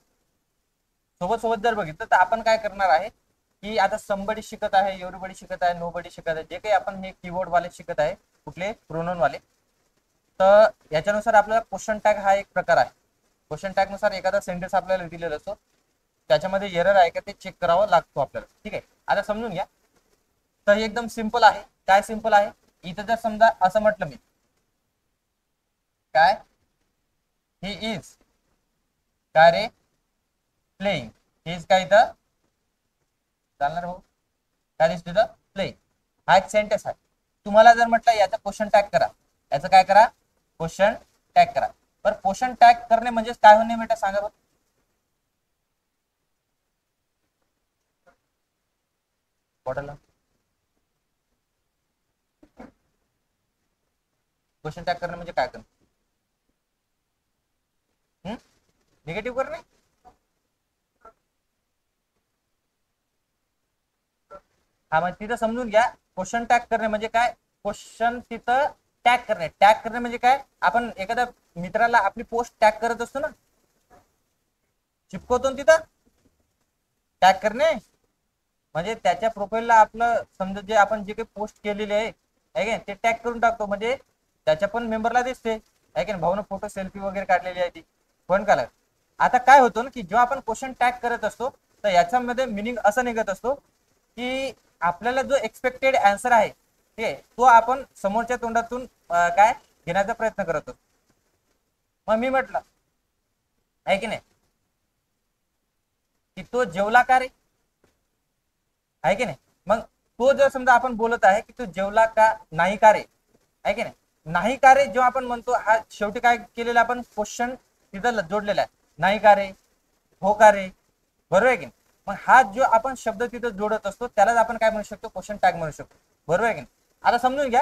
सोबत सोबत जर बघितलं तर आपण काय करणार आहे की आता समबडी शिकत आहे, एव्हरीबडी शिकत आहे, नोबडी शिकत आहे, जे काही आपण हे कीबोर्ड वाले शिकत आहे, कुठले, प्रोनाउन वाले. तर याच्यानुसार आपल्याला क्वेश्चन टॅग हा एक प्रकार आहे. क्वेश्चन टॅग नुसार एखादा सेंटेन्स आपल्याला दिलेला असतो, त्याच्यामध्ये एरर आहे का ते चेक करावं लागतो आपल्याला. ठीक आहे, आता समजून घ्या. तर हे एकदम सिंपल आहे. काय सिंपल आहे, इथं जर समजा असं म्हटलं मी, काय, ही इज काय रे, प्लेइंग. ही इज काय इथं चालणार भाऊ, काय दिसतो इथं, प्लेइंग. हा एक सेंटेन्स आहे. तुम्हाला जर म्हटलं याचा क्वेश्चन टॅग करा, याचं काय करा, क्वेश्चन टॅग करा. पर क्वेश्चन टॅग करणे म्हणजे काय होणे बेटा, सांगा बघ. बॉटल क्वेश्चन टॅग करणे म्हणजे काय करणं, निगेटिव्ह करणे. हा मग तिथं समजून घ्या, क्वेश्चन टॅग करणे म्हणजे काय, क्वेश्चन तिथं टॅग करणे. टॅग करणे म्हणजे काय, आपण एखाद्या मित्राला आपली पोस्ट टॅग करत असतो ना, चिपकवतो तिथं, टॅग करणे म्हणजे त्याच्या प्रोफाईलला आपलं समजा जे आपण जे काही पोस्ट केलेले आहे ते टॅग करून टाकतो, म्हणजे त्याच्या पण मेंबरला दिसते आहे की भाऊन फोटो सेल्फी वगैरे काढलेली आहे ती पण का. आता काय होतं ना की जेव्हा आपण क्वेश्चन टॅग करत असतो तर याच्यामध्ये मिनिंग असं निघत असतो की आपल्याला जो एक्सपेक्टेड आन्सर आहे तो आपण समोरच्या तोंडातून काय घेण्याचा प्रयत्न करत असतो. मग मी म्हटलं आहे की नाही की तो जेवला का रे, आहे की नाही. मग तो जर समजा आपण बोलत आहे की तू जेवला का नाही का रे, आहे की नाही. नाही का रे जेव्हा आपण म्हणतो हा शेवटी काय केलेला आपण क्वेश्चन तिथं जोडलेला आहे, नाही का रे, हो का रे, बरोबर आहे की नाही. मग हा जो आपण शब्द तिथं जोडत असतो त्यालाच आपण काय म्हणू शकतो, क्वेश्चन टॅग म्हणू शकतो, बरोबर आहे की नाही. आता समजून घ्या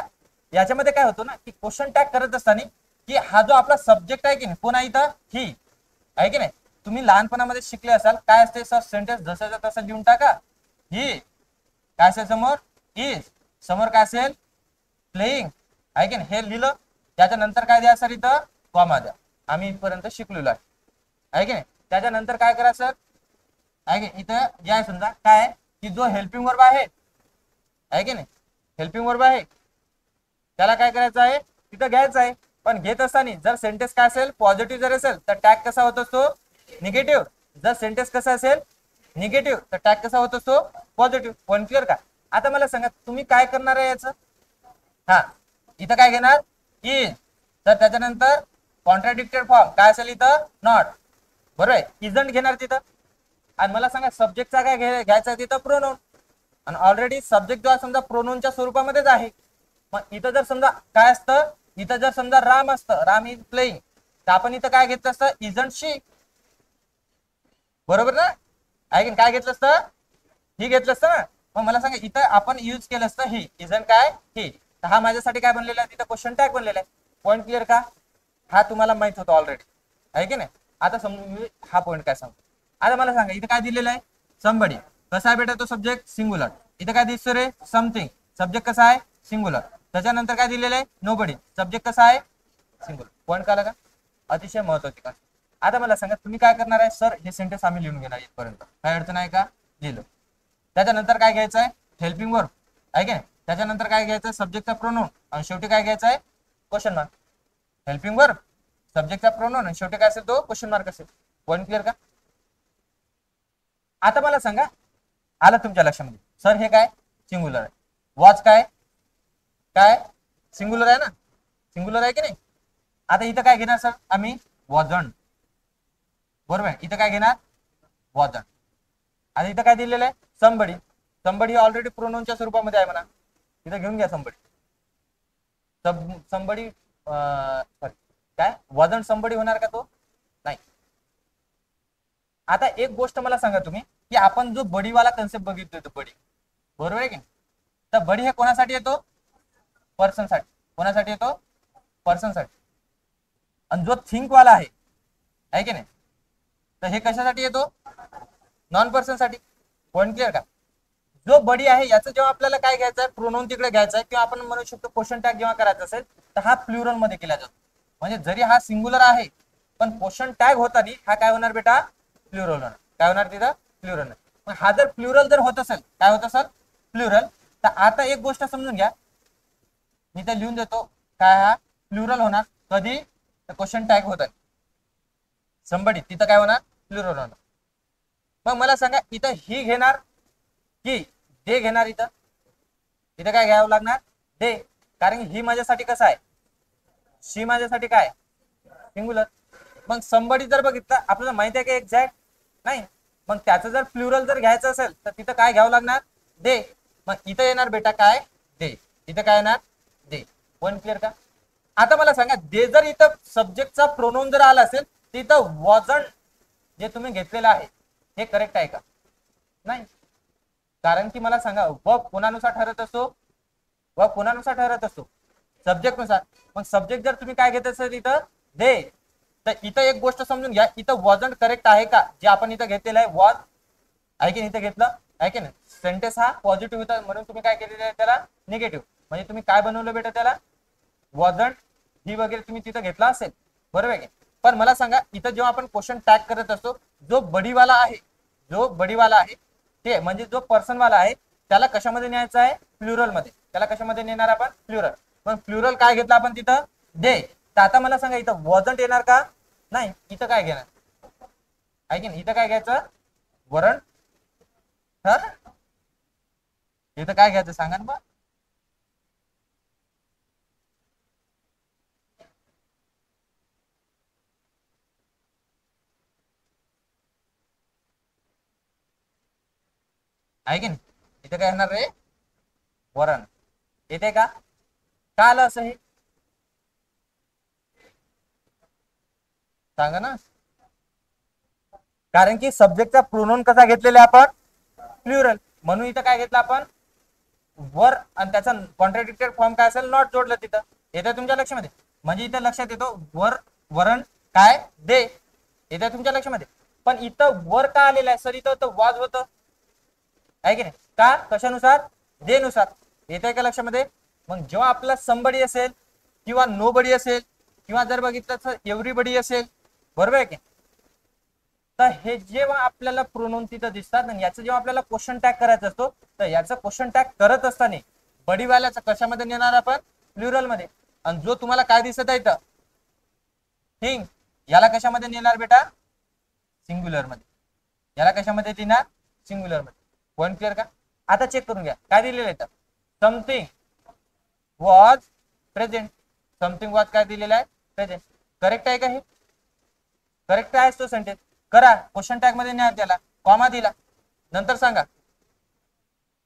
याच्यामध्ये काय होतं ना की क्वेश्चन टॅग करत असताना की हा जो आपला सब्जेक्ट आहे की नाही, कोण आहे इथं, ही आहे की नाही. तुम्ही लहानपणामध्ये शिकले असाल काय असते सर, सेंटेन्स जसं तसं लिहून टाका. ही काय असेल समोर, इज, समोर काय असेल, प्लेइंग, आहे की नाही. हे लिहिलं त्याच्यानंतर काय द्या सर, इथं कॉमा द्या. आम्ही इथपर्यंत शिकलेलो आहे की नाही. त्याच्यानंतर काय करा सर, आहे की इथं जे आहे समजा काय की जो हेल्पिंग वर्ब आहे की नाही, हेल्पिंग वर्ब आहे त्याला काय करायचं आहे, तिथं घ्यायचं आहे. पण घेत असताना जर सेंटेन्स काय असेल, पॉझिटिव्ह जर असेल तर टॅग कसा होत असतो, निगेटिव्ह. जर सेंटेन्स कसा असेल निगेटिव्ह तर टॅग कसा होत असतो, पॉझिटिव्ह. पॉईंट क्लिअर का. आता मला सांगा तुम्ही काय करणार आहे याचं, हा इथं काय घेणार, इज, तर त्याच्यानंतर कॉन्ट्राडिक्टेड फॉर्म काय असेल इथं, नॉट, बरोबर आहे. इजंट घेणार तिथं. आणि मला सांगा सब्जेक्टचा काय घ्यायचा तिथं, प्रोनाउन. आणि ऑलरेडी सब्जेक्ट जो समजा प्रोनाउनच्या स्वरूपामध्येच आहे. मग इथं जर समजा काय असतं, इथं जर समजा राम असतं, राम इज प्लेइंग, तर आपण इथं काय घेतलं असतं, इजंट शी, बरोबर ना, आहे की काय घेतलं असतं, ही घेतलं असतं ना. मग मला सांगा इथं आपण यूज केलं असतं ही, इजंट काय ही, तर हा माझ्यासाठी काय बनलेला आहे तिथं, क्वेश्चन टॅग बनलेला आहे. पॉईंट क्लिअर का, हा तुम्हाला माहित होतं ऑलरेडी, आहे की नाही. आता समजून मी हा पॉईंट काय सांगतो. आता मला सांगा इथं काय दिलेलं आहे, समबडी, कसा आहे बेटा तो सब्जेक्ट, सिंगुलर. इथं काय दिसतो रे, समथिंग, सब्जेक्ट कसा आहे, सिंगुलर. त्याच्यानंतर काय दिलेलं आहे, नोबडी, सब्जेक्ट कसा आहे, सिंगुलर. पॉईंट काला का, अतिशय महत्वाची का. आता मला सांगा तुम्ही काय करणार आहे, सर हे सेंटेन्स आम्ही लिहून घेणार इथपर्यंत, काय अडचण आहे का, लिहिलं. त्याच्यानंतर काय घ्यायचं आहे, हेल्पिंग वर्ब आहे की नाही, त्याच्यानंतर काय घ्यायचं सब्जेक्टचा प्रोनाउन आणि शेवटी काय घ्यायचं आहे क्वेश्चन मार्क. हेल्पिंग वर्ब, सब्जेक्टचा प्रोनाउन आणि शेवटी काय असेल तो क्वेश्चन मार्क असेल. पॉईंट क्लिअर का? आता मला सांगा, आलं तुमच्या लक्षामध्ये सर हे काय सिंगुलर आहे, वॉच काय काय सिंगुलर आहे ना, सिंगुलर आहे की नाही. आता इथं काय घेणार सर आम्ही वॉजंट, बरोबर आहे. इथं काय घेणार वॉजंट. आता इथं काय दिलेलं आहे समबडी, समबडी ही ऑलरेडी प्रोनाउनच्या स्वरूपामध्ये आहे म्हणा, इथं घेऊन घ्या समबडी. समबडी सॉरी काय वॉजंट समबडी होणार का तो, नाही. आता एक गोष्ट मला सांगा तुम्ही की आपण जो बडीवाला कन्सेप्ट बघितलोय तो बडी, बरोबर आहे की, तर बडी हे कोणासाठी येतो पर्सन साठी, कोणासाठी येतो पर्सन साठी. आणि जो थिंक वाला आहे की नाही, तर हे कशासाठी येतो नॉन पर्सन साठी. पॉईंट क्लिअर का? जो बडी आहे याचं जेव्हा आपल्याला काय घ्यायचं आहे प्रोनाउन तिकडे घ्यायचा आहे, किंवा आपण म्हणू शकतो क्वेश्चन टॅग जेव्हा करायचा असेल तर हा प्लुरल मध्ये केला जातो. म्हणजे जरी हा सिंगुलर आहे पण क्वेश्चन टॅग होताना हा काय होणार बेटा प्लुरल होणार. काय होणार तिथं प्लुरल. पण हा जर प्लुरल जर होत असेल, काय होत असेल प्लुरल, तर आता एक गोष्ट समजून घ्या, मी तर लिहून देतो काय हा प्लुरल होणार कधी क्वेश्चन टॅग होतात संबडी, तिथं काय होणार प्लुरल होणार. मग मला सांगा इथं ही घेणार की दे घेणार, इथं इथं काय घ्यावं लागणार दे, कारण ही माझ्यासाठी कसं आहे शी माझ्यासाठी काय सिंगुलर. मग संबडी जर बघितलं आपल्याला माहिती आहे की एक्झॅक्ट नाही, मग त्याचं जर प्लुरल जर घ्यायचं असेल तर तिथं काय घ्यावं लागणार दे. मग इथं येणार बेटा काय दे, इथं काय येणार दे. वन क्लिअर का? आता मला सांगा दे जर इथं सब्जेक्टचा प्रोनाउन जर आला असेल तर इथं वॉजंट जे तुम्ही घेतलेलं आहे हे करेक्ट आहे का, नाही. कारण की मला सांगा वर्ब कोणानुसार ठरत असतो, वर्ब कोणानुसार ठरत असतो सब्जेक्ट नुसार. मग सब्जेक्ट जर तुम्ही काय घेत असेल इथं दे, तर इथं एक गोष्ट समजून घ्या, इथं वॉजंट करेक्ट आहे का जे आपण इथं घेतलेलं आहे वॉज आहे की इथं घेतलं आहे की नाही. सेंटेन्स हा पॉझिटिव्ह होता म्हणून तुम्ही काय केलेलं आहे त्याला निगेटिव्ह, म्हणजे तुम्ही काय बनवलं बेटा त्याला वॉजंट ही वगैरे तुम्ही तिथं घेतला असेल, बरोबर आहे. पण मला सांगा इथं जेव्हा आपण क्वेश्चन टॅग करत असतो जो बडीवाला आहे, जो बडीवाला आहे ते म्हणजे जो पर्सन वाला आहे त्याला कशामध्ये न्यायचं आहे प्लुरल मध्ये, त्याला कशामध्ये नेणार आपण प्लुरल. पण प्लुरल काय घेतलं आपण तिथं दे, तर आता मला सांगा इथं वॉजंट येणार का, नाही. इथं काय घेणार आहे की नाही, इथं काय घ्यायचं वरण, इथं काय घ्यायचं सांगा ना बा. आहे की नाही, इथं काय येणार रे वरण. येते का, का आलं असं हे सांगा ना. कारण की सब्जेक्टचा प्रोनाउन कसा घेतलेला आपण प्लुरल, म्हणून इथं काय घेतलं आपण वर आणि त्याचा कॉन्ट्राडिक्टेड फॉर्म काय असेल नॉट जोडलं तिथं. येतं तुमच्या लक्षामध्ये, म्हणजे इथं लक्षात येतो वर वरण काय दे, येतं तुमच्या लक्षामध्ये. पण इथं वर का आलेलं आहे सर, इथं तर वाज होतं आहे की नाही, का कशानुसार दे नुसार, येत का लक्षामध्ये. मग जेव्हा आपला समबडी असेल किंवा नो बडी असेल किंवा जर बघितलं तर एव्हरीबडी असेल, बरोबर आहे की, तर हे जेव्हा आपल्याला प्रोनाउन तिथं दिसतात आणि याचं जेव्हा आपल्याला क्वेश्चन टॅग करायचा असतो तर याचं क्वेश्चन टॅग करत असताना बडीवाल्याचं कशामध्ये नेणार आपण प्लुरल मध्ये. आणि जो तुम्हाला काय दिसत आहे थिंग याला कशामध्ये नेणार बेटा सिंग्युलर मध्ये, याला कशामध्ये देणार सिंग्युलर मध्ये. पॉइंट क्लिअर का? आता चेक करून घ्या काय दिलेलं आहे, something was present, something was काय दिलेलं आहे प्रेझेंट. करेक्ट आहे का हे, करेक्ट आहे तो सेंटेन्स. करा क्वेश्चन टॅग मध्ये न्या, त्याला कॉमा दिला, नंतर सांगा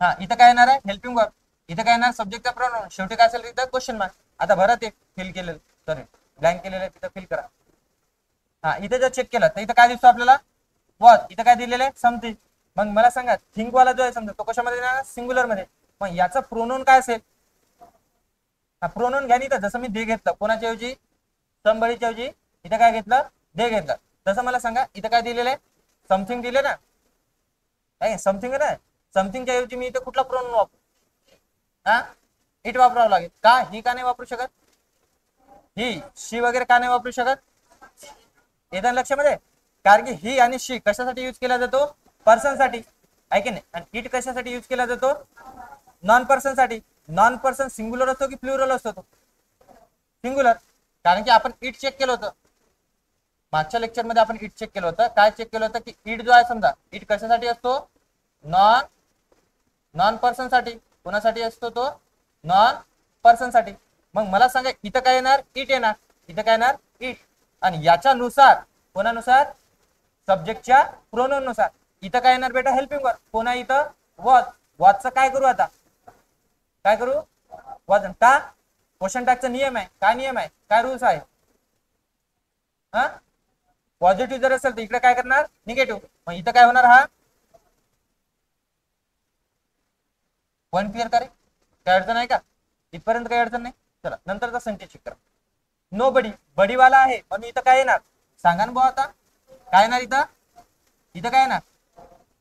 हा इथं काय येणार आहे हेल्पिंग वर्ब, इथं काय येणार सब्जेक्टचा प्रोनाउन, शेवटी काय असेल इथं क्वेश्चन मार्क. आता भरा ते फिल केलेलं, सॉरी ब्लँक केलेलं आहे तिथं फिल करा. हा इथं जर चेक केलं तर इथं काय दिसतो आपल्याला वॉज, इथं काय दिलेलं आहे समथिंग. मग मला सांगा थिंक वाला जो आहे समजा तो कशामध्ये येणार सिंग्युलर मध्ये, मग याचा प्रोनाउन काय असेल, हा प्रोनाउन घ्या. इथं जसं मी दे घेतलं कोणाच्या ऐवजी समबडीच्या ऐवजी इथं काय घेतलं दे घेतलं, तसं मला सांगा इथं काय दिलेलं आहे समथिंग दिले ना, काय समथिंग आहे ना, समथिंगच्या ऐवजी मी इथं कुठला प्रोनाउन वापरू, हा इट वापरावं लागेल का, ही का नाही वापरू शकत, ही शी वगैरे का नाही वापरू शकत, येतं लक्षामध्ये. कारण की ही आणि शी कशासाठी यूज केला जातो पर्सन साठी आहे की नाही, आणि इट कशासाठी यूज केला जातो नॉन पर्सन साठी नॉन पर्सन सिंग्युलर असतो की प्लुरल असतो? तो सिंग्युलर, कारण की आपण इट चेक केलं होतं मागच्या लेक्चर मध्ये. आपण इट चेक केलं होतं. काय चेक केलं होतं की इट जो आहे समजा, इट कशासाठी असतो? नॉन नॉन पर्सन साठी. कोणासाठी असतो तो? नॉन पर्सन साठी. मग मला सांगा इथं काय येणार? इट येणार. इथं काय येणार? इट. आणि याच्यानुसार कोणानुसार? सब्जेक्टच्या प्रोनाउन नुसार इथं काय येणार बेटा? Helping verb. कोणा इथं? वॉज. वॉजचं काय करू आता? काय करू? वॉज. का? क्वेश्चन टॅगचा नियम आहे. काय नियम आहे? काय रूल्स आहे? हा, पॉझिटिव्ह जर असेल तर इकडे काय करणार? निगेटिव्ह. मग इथं काय होणार? हा पॉईंट क्लिअर करे? काय अडचण आहे का? इथपर्यंत काही अडचण नाही. चला नंतरचा सेंटेन्स चेक करा. नो बडी, बडीवाला आहे म्हणून इथं काय येणार? सांगा ना भाऊ आता. काय येणार इथं? इथं काय येणार?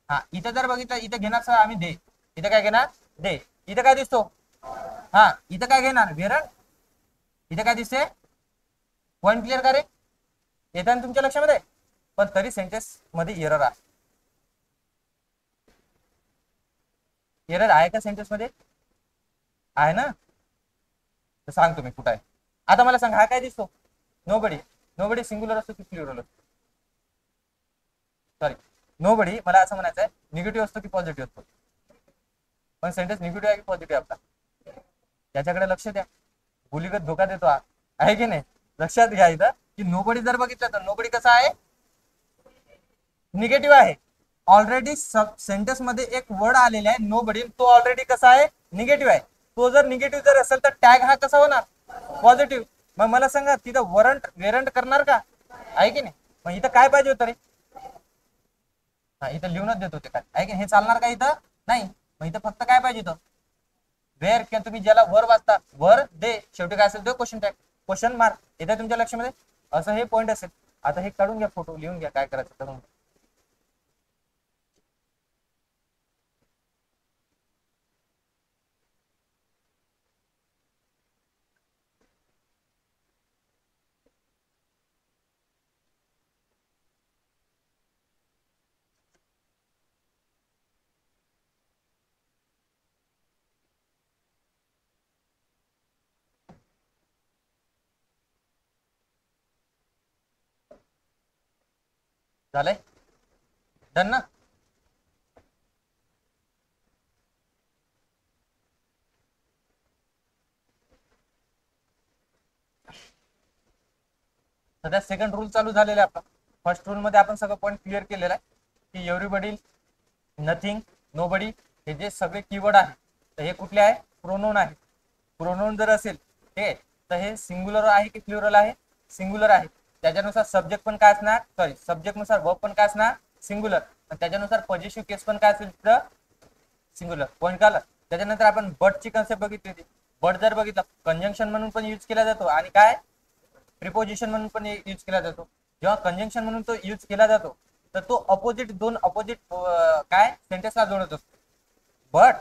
हा, इथं जर बघितलं इथं घेणार सर आम्ही दे. इथं काय घेणार? दे. इथं काय दिसतो? हा, इथं काय घेणार? वेरण. इथं काय दिसते? पॉईंट क्लिअर करे? येतं ना तुमच्या लक्षामध्ये? पण तरी सेंटेन्स मध्ये एरर आहे. एरर आहे का सेंटेन्स मध्ये? आहे ना? तर सांग तुम्ही कुठं आहे. आता मला सांग, हा काय दिसतो? नोबडी. नोबडी सिंग्युलर असतो की प्लुरल असतो? सॉरी, नोबडी मला असं म्हणायचं आहे निगेटिव्ह असतो की पॉझिटिव्ह असतो? पण सेंटेन्स निगेटिव्ह आहे की पॉझिटिव्ह आपला? याच्याकडे लक्ष द्या. गुलीगत धोका देतो हा, आहे की नाही? लक्षात घ्या इथं की नोबडी जर बघितलं तर नोबडी कसा आहे? निगेटिव्ह आहे. ऑलरेडी सब सेंटेन्स मध्ये एक वर्ड आलेला आहे नोबडी, तो ऑलरेडी कसा आहे? निगेटिव्ह आहे. तो जर निगेटिव्ह जर असेल तर टॅग हा कसा होणार? पॉझिटिव्ह. मग मला सांगा तिथं वरंट वेरंट करणार का? आहे की नाही? मग इथं काय पाहिजे होतं रे? हा, इथं लिहूनच देत होते काय? आहे की हे चालणार का इथं? नाही. मग इथं फक्त काय पाहिजे होतं? वेर, किंवा तुम्ही ज्याला वर वाचता वर दे, शेवटी काय असेल तो क्वेश्चन टॅग, क्वेश्चन मार्क. येतं तुमच्या लक्षामध्ये? असं हे पॉईंट असेल. आता हे काढून घ्या, फोटो लिहून घ्या काय करायचं करून. झालंय? डन ना? सध्या सेकंड रूल चालू झालेला आहे आपला. फर्स्ट रूल मध्ये आपण सगळं पॉईंट क्लिअर केलेला आहे की एव्हरीबडी, नथिंग, नोबडी हे जे सगळे कीवर्ड आहे तर हे कुठले आहे? प्रोनाउन आहे. प्रोनाउन जर असेल हे तर हे सिंग्युलर आहे की प्लुरल आहे? सिंग्युलर आहे. त्याच्यानुसार सब्जेक्ट पण काय असणार? सॉरी, सब्जेक्ट नुसार वर्ब पण काय असणार? सिंग्युलर. त्याच्यानुसार पॉझिटिव्ह केस पण काय असेल तिथं? सिंग्युलर. पॉईंट झालं. त्याच्यानंतर आपण बटची कन्सेप्ट बघितली होती. बट जर बघितलं कंजंक्शन म्हणून पण यूज केला जातो आणि काय प्रिपोजिशन म्हणून पण यूज केला जातो. जेव्हा कंजंक्शन म्हणून तो यूज केला जातो तर तो अपोजिट, दोन अपोजिट काय सेंटेन्सला जोडत असतो. बट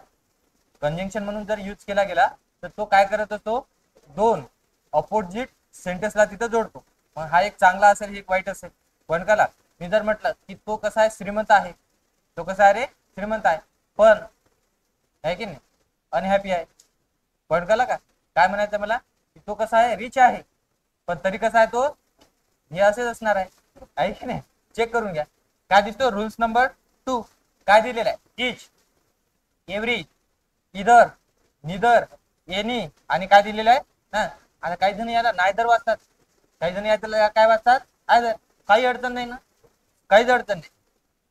कंजंक्शन म्हणून जर यूज केला गेला तर तो काय करत असतो? दोन अपोजिट सेंटेन्सला तिथं जोडतो. मग हा एक चांगला असेल, एक वाईट असेल. पण कला मी जर म्हटलं की तो कसा आहे? श्रीमंत आहे. तो कसा आहे रे? श्रीमंत आहे. पण आहे की नाही अनहॅपी आहे. पण कला का काय म्हणायचं मला की तो कसा आहे? रिच आहे. पण तरी कसा आहे तो? हे असेच असणार आहे की नाही? चेक करून घ्या. काय दिसतो? रूल्स नंबर 2 काय दिलेला आहे? टीच, एव्हरी, इधर, निदर, एनी आणि काय दिलेलं आहे ना? आता काही जण याला नायदर वाचतात, काही जण याला काय वाचतात? आयदर. काही अडचण नाही ना? काहीच अडचण नाही.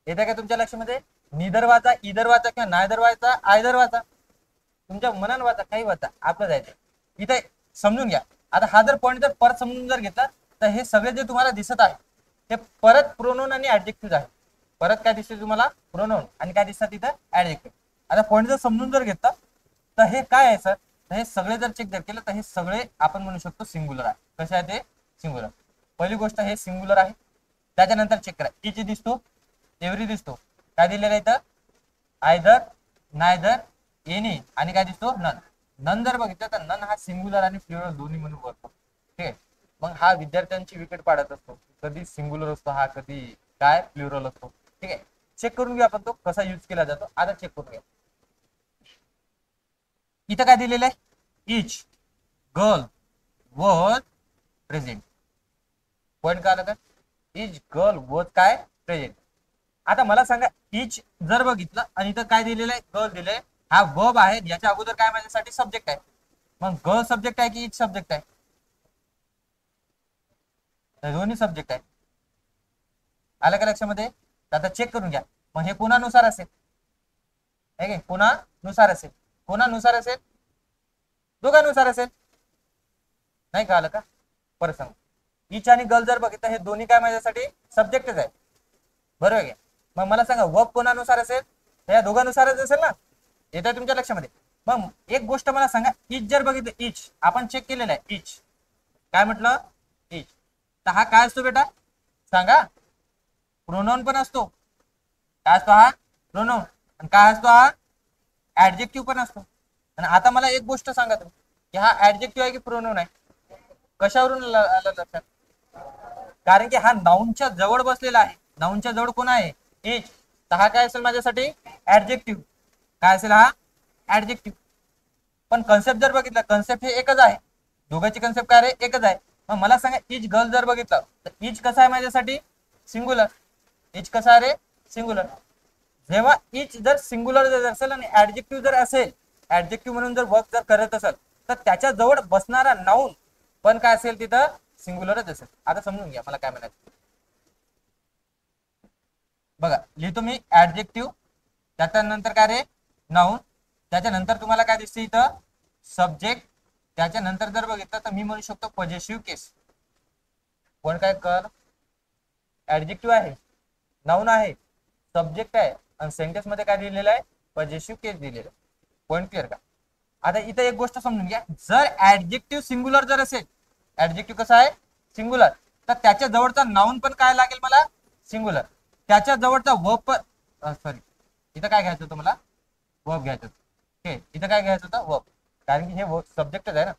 येतं का तुमच्या लक्षामध्ये? निदर वाचा, इधर वाचा किंवा नायदर वाचा, आयदर वाचा, तुमच्या मनानं वाचा, काही वाचा, आपलं जायचं. इथे समजून घ्या. आता हा जर पॉईंट जर परत समजून जर घेतला तर हे सगळे जे तुम्हाला दिसत आहे ते परत प्रोनाउन आणि ऍडजेक्टिव्ह आहे. परत काय दिसते तुम्हाला? प्रोनाउन आणि काय दिसतात तिथं? ऍडजेक्टिव्ह. आता पॉईंट जर समजून जर घेतला तर हे काय आहे सर? तर हे सगळे जर चेक जर केलं तर हे सगळे आपण म्हणू शकतो सिंग्युलर आहे. कसे आहे ते? सिंग्युलर. पहिली गोष्ट हे सिंग्युलर आहे. त्याच्यानंतर चेक करा, इच दिसतो, एव्हरी दिसतो, काय दिलेलं आहे इथं? आयदर, नायदर, एनी आणि काय दिसतो? नन. नन जर बघितलं तर नन हा सिंग्युलर आणि प्लुरल दोन्ही म्हणून बोलतो. ठीक आहे. मग हा विद्यार्थ्यांची विकेट पाडत असतो. कधी सिंग्युलर असतो हा, कधी काय प्लुरल असतो. ठीक आहे. चेक करून घेऊ आपण तो कसा यूज केला जातो. आता चेक करून घ्या. इथं काय दिलेलं आहे, इच गर्ल वॉज प्रेझेंट. पॉइंट काय आलं का, इच गर्ल वॉज काय प्रेझेंट. आता मला सांगा, इच जर बघितलं आणि इथं काय दिलेलं आहे, गर्ल दिलंय, हा वर्ब आहे, याच्या अगोदर काय माझ्यासाठी सब्जेक्ट आहे. मग गर्ल सब्जेक्ट आहे की इच सब्जेक्ट आहे, दोन्ही सब्जेक्ट आहे. आलं का लक्षामध्ये. आता चेक करून घ्या. मग हे कोणानुसार असेल, कोणानुसार असेल, कोणानुसार असेल, दोघांनुसार असेल. नाही का, आलं का. परत सांग, इच आणि गर्ल जर बघितलं, हे दोन्ही काय माझ्यासाठी सब्जेक्टच आहे, बरोबर आहे. मग मला सांगा वर्ब कोणानुसार असेल, या दोघांनुसारच असेल ना, येतं तुमच्या लक्षामध्ये. मग एक गोष्ट मला सांगा, इच जर बघितलं, इच आपण चेक केलेलं आहे, इच काय म्हटलं, इच, तर हा काय असतो बेटा सांगा, प्रोनाउन पण असतो. काय असतो हा, प्रोनाउन. आणि काय असतो हा, ऍडजेक्टिव्ह पण असतो. आणि आता मला एक गोष्ट सांगा तुम्ही, की हा ऍडजेक्टिव्ह आहे की प्रोनाउन आहे. कशावरून आलं लक्षात, कारण की हा नाउनच्या जवळ बसलेला आहे. नाउनच्या जवळ कोण आहे, इच, तर हा काय असेल माझ्यासाठी ऍडजेक्टिव्ह. काय असेल हा, ऍडजेक्टिव्ह. पण कन्सेप्ट जर बघितला, कन्सेप्ट हे एकच आहे, दोघांची कन्सेप्ट काय रे, एकच आहे. मग मला सांगा, इच गर्ल जर बघितलं, तर इच कसा आहे माझ्यासाठी, सिंगुलर. इच कसा आहे रे, सिंगुलर. जेव्हा इच जर सिंगुलर जर असेल आणि ऍडजेक्टिव्ह जर असेल, ऍडजेक्टिव्ह म्हणून जर वर्क जर करत असेल, तर त्याच्या जवळ बसणारा नाउन पण काय असेल, तिथं सिंगुलरच असेल. आता समजून घ्या मला काय म्हणायचं. बघा, लिहितो मी ऍडजेक्टिव्ह, त्याच्यानंतर काय रे, नाउन, त्याच्यानंतर तुम्हाला काय दिसते इथं, सब्जेक्ट, त्याच्यानंतर जर बघितलं तर मी म्हणू शकतो पॉझिटिव्ह केस. पण काय कर, ऍडजेक्टिव्ह आहे, नाउन आहे, सब्जेक्ट आहे, आणि सेंटेन्स मध्ये काय दिलेलं आहे, पॉझिटिव्ह केस दिलेलं आहे. पॉइंट क्लिअर का. आता इथं एक गोष्ट समजून घ्या, जर ऍडजेक्टिव्ह सिंगुलर जर असेल, ऍडजेक्टिव्ह कसा आहे, सिंगुलर, तर त्याच्या जवळचा नाउन पण काय लागेल मला, सिंगुलर. त्याच्या जवळचा वर्ब पण, सॉरी, इथं काय घ्यायचं होतं मला, वर्ब घ्यायचं होतं. इथं काय घ्यायचं होतं, वर्ब, कारण की हे सब्जेक्टच आहे ना,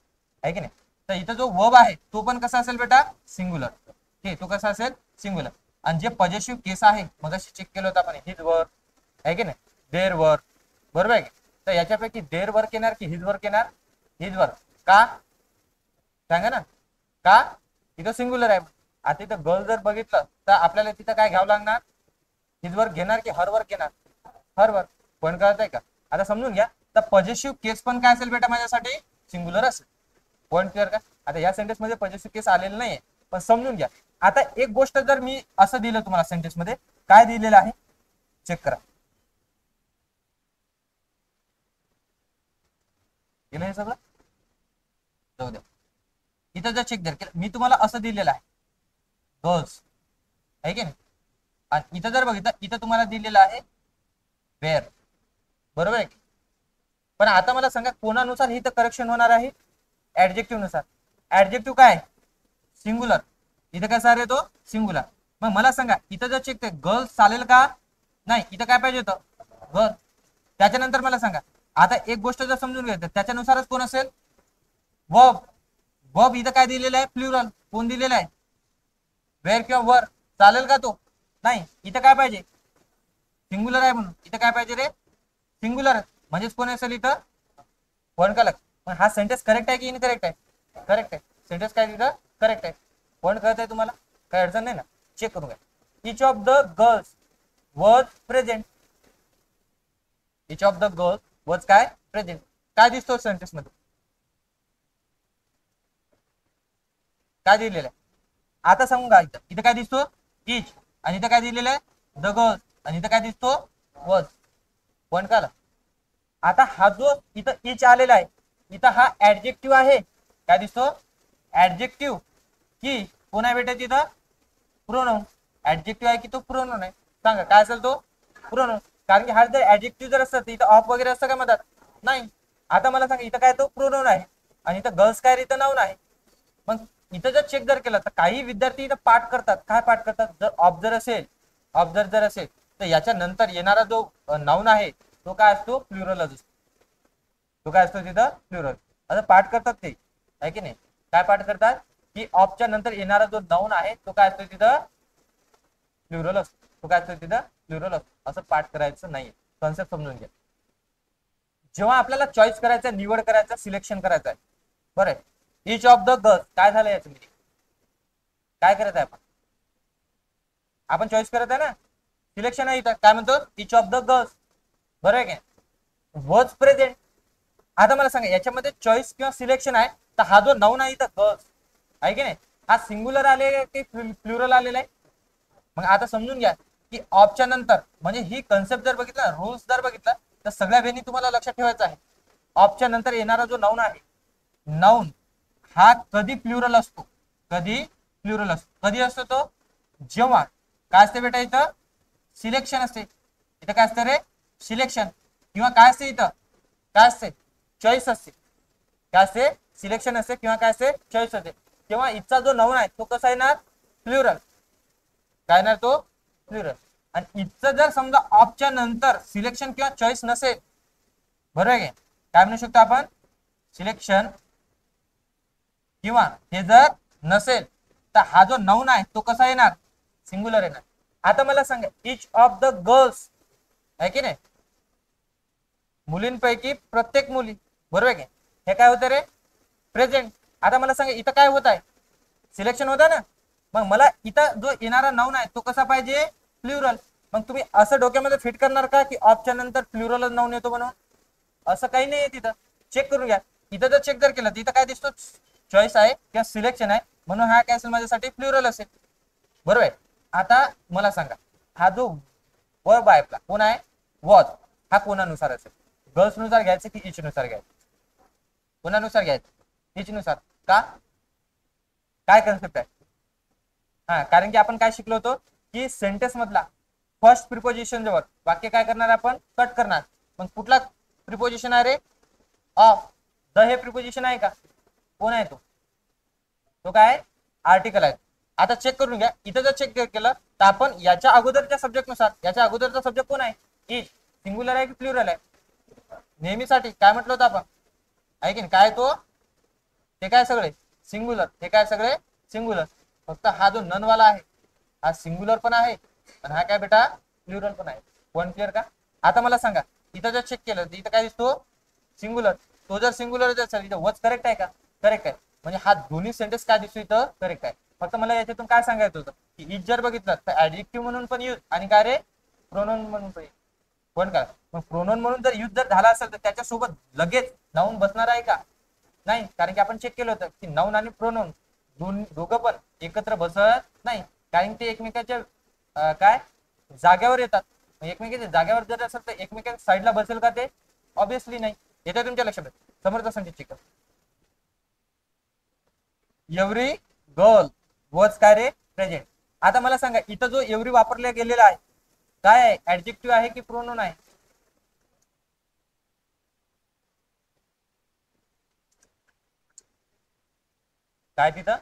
आहे की नाही. तर इथं जो वर्ब आहे तो पण कसा असेल बेटा, सिंगुलर. तो कसा असेल, सिंगुलर. आणि जे पॉझिटिव्ह केस आहे, मग चेक केलं होतं आपण, हिज वर्क आहे की नाही, देअर वर्क, बरोबर आहे. तर याच्यापैकी देअर वर्क येणार की हिज वर्क येणार, हिज वर्क. का सांगा ना, का, इथं सिंगुलर आहे. आता इथं गर्ल जर बघितलं, तर आपल्याला तिथं काय घ्यावं लागणार, हिज वर्क घेणार की हर वर्क घेणार, हर वर्क. पण कळत आहे का. आता समजून घ्या, तर पॉझिटिव्ह केस पण काय असेल बेटा माझ्यासाठी, सिंगुलर असेल. पॉइंट क्लिअर का. आता या सेंटेन्स मध्ये पॉझिटिव्ह केस आलेलं नाहीये, पण समजून घ्या. आता एक गोष्ट जर मी असं दिलं तुम्हाला, सेंटेन्स मध्ये काय दिलेलं आहे, चेक करा. केलं हे सगळं, जाऊ द्या. इथं जर चेक जर केलं, मी तुम्हाला असं दिलेलं आहे, गर्ल्स, आहे की नाही. आणि इथं जर बघितलं, इथं तुम्हाला दिलेलं आहे वेअर, बरोबर आहे. पण आता मला सांगा, कोणानुसार इथं करेक्शन होणार आहे, ऍडजेक्टिव्ह नुसार. ऍडजेक्टिव्ह काय, सिंगुलर, इथं कसा रे तो, सिंगुलर. मग मला सांगा, इथं जर चेक गर्ल्स चालेल का, नाही, इथं काय पाहिजे होतं, गर्ल. त्याच्यानंतर मला सांगा, आता एक गोष्ट जर समजून घ्यायचं, त्याच्यानुसारच कोण असेल, वर्ब. वर्ब इथं काय दिलेलं आहे, प्लुरल. कोण दिलेलं आहे, वेअर किंवा वर, चालेल का तो, नाही. इथं काय पाहिजे, सिंगुलर आहे म्हणून इथं काय पाहिजे रे, सिंगुलर. म्हणजेच कोण असेल इथं, पण का. पण हा सेंटेन्स करेक्ट आहे की इनकरेक्ट आहे, करेक्ट आहे. सेंटेन्स काय तिथं करेक्ट आहे. पॉइंट कळत आहे तुम्हाला, काय अडचण नाही ना. चेक करून घ्या. Each of the girls was present, each of the girls was काय प्रेझेंट. काय दिसतो सेंटेन्स मध्ये, काय दिलेलं आहे. आता सांगू का, इथं काय दिसतो, इच, आणि इथं काय दिलेलं आहे, द गर्ल्स, आणि इथं काय दिसतो, वॉज. पॉइंट का. आता हा जो इथं इच आलेला आहे, इथं हा ऍडजेक्टिव्ह आहे, काय दिसतो, ऍडजेक्टिव्ह की कोण आहे बेटा तिथं, प्रोनाउन. ऍडजेक्टिव्ह आहे की तो प्रोनाउन आहे, सांगा काय असेल तो, प्रोनाउन. कारण की हा जर ऍडजेक्टिव्ह जर असतं, इथं ऑफ वगैरे असतं का मधात, नाही. आता मला सांगा, इथं काय तो प्रोनाउन आहे, आणि इथं गर्ल्स काय, इथं नाउन आहे. मग इथं जर चेक जर केलं, तर काही विद्यार्थी इथं पाठ करतात, काय पाठ करतात, जर ऑब्झर्व असेल, ऑब्झर्व जर असेल, तर याच्या नंतर येणारा जो नाउन आहे तो काय असतो, प्लुरलच असतो. तो काय असतो तिथं, प्लुरल. असं पाठ करतात ते, आहे की नाही. काय पाठ करतात, की ऑफच्या नंतर येणारा जो नाउन आहे तो काय असतो तिथं, प्लुरल असतो. तो काय असतो तिथं, प्लुरल असतो. असं पाठ करायचं नाही, कन्सेप्ट समजून घ्या. जेव्हा आपल्याला चॉईस करायचं, निवड करायचं, सिलेक्शन करायचं आहे, बरं, इच ऑफ द गर्ल्स काय झालं याचं म्हणजे काय करत आहे आपण? आपण चॉईस करत आहे ना, सिलेक्शन आहे इथं काय म्हणतो, इच ऑफ द गर्ल्स, बरं आहे काय, वॉज प्रेझेंट. आता मला सांगा याच्यामध्ये चॉईस किंवा सिलेक्शन आहे, तर हा जो नाऊन आहे इथं गर्ल्स आहे की नाही, हा सिंग्युलर आले की प्लुरल आलेला आहे? मग आता समजून घ्या की ऑफच्या नंतर म्हणजे ही कन्सेप्ट जर बघितला, रूल्स जर बघितला, तर सगळ्या वेळी तुम्हाला लक्षात ठेवायचं आहे, ऑफच्या नंतर येणारा जो नाऊन आहे, नाऊन हा कधी प्लुरल असतो, कधी प्लुरल असतो, कधी असतो तो, जेव्हा काय असते बेटा इथं, सिलेक्शन असते. इथं काय असतं रे, सिलेक्शन, किंवा काय असते इथं, काय असते, चॉईस असते. काय असते, सिलेक्शन असते किंवा काय असते, चॉईस असते. तेव्हा इथचा जो नाऊन आहे तो कसा येणार, प्लुरल. काय येणार तो, प्लुरल. आणि इथचं जर समजा ऑफच्या नंतर सिलेक्शन किंवा चॉईस नसेल, बरोबर आहे काय म्हणू शकतो आपण, सिलेक्शन किंवा हे जर नसेल, तर हा जो नाऊन आहे तो कसा येणार, सिंग्युलर येणार. आता मला सांगा इच ऑफ द गर्ल्स आहे की नाही, मुलींपैकी प्रत्येक मुली, बरोबर आहे हे काय होतं रे, प्रेझेंट. आता मला सांगा इथं काय होत आहे, सिलेक्शन होता ना, मग मला इथं जो येणारा नाऊन आहे तो कसा पाहिजे, प्लुरल. मग तुम्ही असं डोक्यामध्ये फिट करणार का की ऑफच्या नंतर प्लुरल नाऊन येतो म्हणून? असं काही नाही, तिथं चेक करून घ्या. इथं जर चेक जर केलं तर इथं काय दिसतो, चॉईस आहे किंवा सिलेक्शन आहे, म्हणून हा काय असेल माझ्यासाठी, प्लुरल असेल, बरोबर आहे. आता मला सांगा हा जो वर्ब आहे आपला कोण आहे, वॉज, हा कोणानुसार असेल, गर्ल्स नुसार घ्यायचं की इच नुसार घ्यायचं, कोणानुसार घ्यायचं, इच नुसार का, काय कन्सेप्ट आहे? हा, कारण की आपण काय शिकलो होतो की सेंटेन्स मधला फर्स्ट प्रिपोजिशन जवळ वाक्य काय करणार आपण, कट करणार. मग कुठला प्रिपोजिशन आहे रे, ऑफ. द हे प्रिपोजिशन आहे का, कोण आहे तो, तो काय आर्टिकल आहे. आता चेक करून घ्या, इथं जर चेक केलं तर आपण याच्या अगोदरच्या सब्जेक्ट नुसार, याच्या अगोदरचा सब्जेक्ट कोण आहे, इज, सिंग्युलर आहे की प्लुरल आहे, नेहमीसाठी काय म्हटलं होतं आपण, आहे की नाही, काय तो, ते काय सगळे सिंग्युलर, हे काय सगळे सिंग्युलर. फक्त हा जो नन वाला आहे हा सिंग्युलर पण आहे आणि हा काय बेटा प्लुरल पण आहे. वन क्लिअर का? आता मला सांगा इथं जर चेक केलं तर इथं काय दिसतो, सिंग्युलर. तो जर सिंग्युलर असेल इथं वच करेक्ट आहे का, करेक्ट आहे. म्हणजे हा दोन्ही सेंटेन्स काय दिसतो इथं, करेक्ट आहे. फक्त मला याच्यातून काय सांगायचं होतं की इज जर बघितलं तर ऍडजेक्टिव्ह म्हणून पण यूज आणि काय रे प्रोनाउन म्हणून पण, पण का, मग प्रोनाउन म्हणून जर यूज जर झाला असेल तर त्याच्यासोबत लगेच नाऊन बसणार आहे का, नाही. कारण की आपण चेक केलं होतं की नाऊन आणि प्रोनाउन दोघं पण एकत्र बसत नाही, कारण ते एकमेकाच्या काय जाग्यावर येतात. एकमेकांच्या जाग्यावर जर असेल तर एकमेकांच्या साईडला बसेल का ते, ऑब्विसली नाही. येते तुमच्या लक्षात, समोरचा संदेश चेक कर, एव्हरी गर्ल वॉज काय रे, प्रेझेंट. आता मला सांगा इथं जो एव्हरी वापरला गेलेला आहे काय आहे, ऍडजेक्टिव्ह आहे की प्रोनाउन आहे, काय तिथं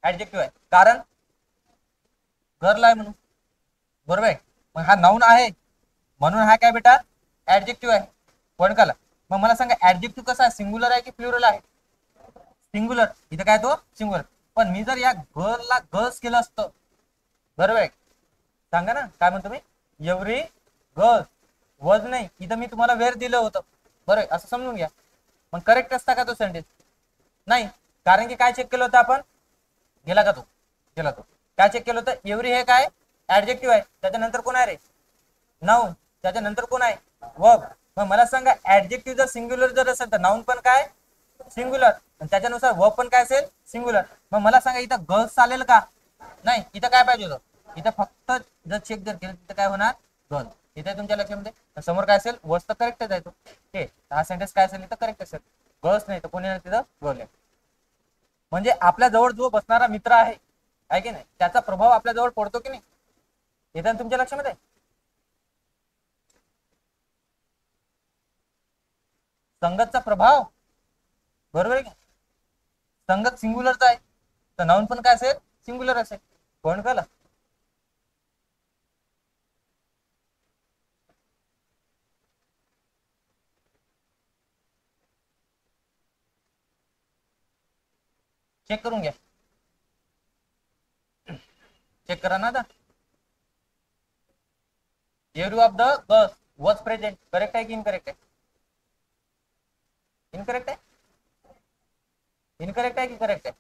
ऍडजेक्टिव्ह आहे, कारण गर्ल आहे म्हणून, बरोबर आहे. मग हा नाऊन आहे म्हणून हा काय बेटा ऍडजेक्टिव्ह आहे, पण कला. मग मला सांगा ऍडजेक्टिव्ह कसा आहे, सिंग्युलर आहे की प्लुरल आहे, सिंग्युलर. इथं काय तो सिंग्युलर. पण मी जर या गर्लला गर्ल्स केलं असतं, बरोबर आहे, सांगा ना काय म्हणतो मी, एव्हरी गर्ल वॉज नाही, इथं मी तुम्हाला वेर दिलं होतं, बरोबर असं समजून घ्या. मग करेक्ट असता का तो सेंटेन्स, नाही. कारण की काय चेक केलं होतं आपण, गेला का तो, गेला तो, काय चेक केलं होतं, एव्हरी हे काय ऍडजेक्टिव्ह आहे, त्याच्यानंतर कोण आहे रे, नाऊन, त्याच्यानंतर कोण आहे, वर्ब. मग मला सांगा ऍडजेक्टिव्ह जर सिंग्युलर जर असेल तर नाऊन पण काय सिंग्युलर, त्याच्यानुसार वर्ब पण काय असेल सिंग्युलर. मग मला सांगा इथं गर्ल्स चालेल का, नाही. इथं काय पाहिजे होतं, इथं फक्त जर चेक जर केलं तिथं काय होणार, गर्ल. इथे तुमच्या लक्षामध्ये समोर काय असेल, वर्स तर करेक्टच आहे तो, ते हा सेंटेन्स काय असेल इथं करेक्ट असेल, गर्ल्स नाही तर कोणी नाही तिथं गर्ल. म्हणजे आपल्या जवळ जो बसणारा मित्र आहे की नाही, त्याचा प्रभाव आपल्या जवळ पडतो की नाही, येतात तुमच्या लक्षामध्ये. संगतचा प्रभाव, बरोबर आहे की, संगत सिंग्युलरचा आहे तर नाऊन पण काय असेल सिंग्युलर असेल, कोण कळलं. चेक करून घ्या, चेक करा ना आता. Every of the girls was present, correct आहे की इनकरेक्ट आहे, इनकरेक्ट आहे, इनकरेक्ट आहे की करेक्ट आहे?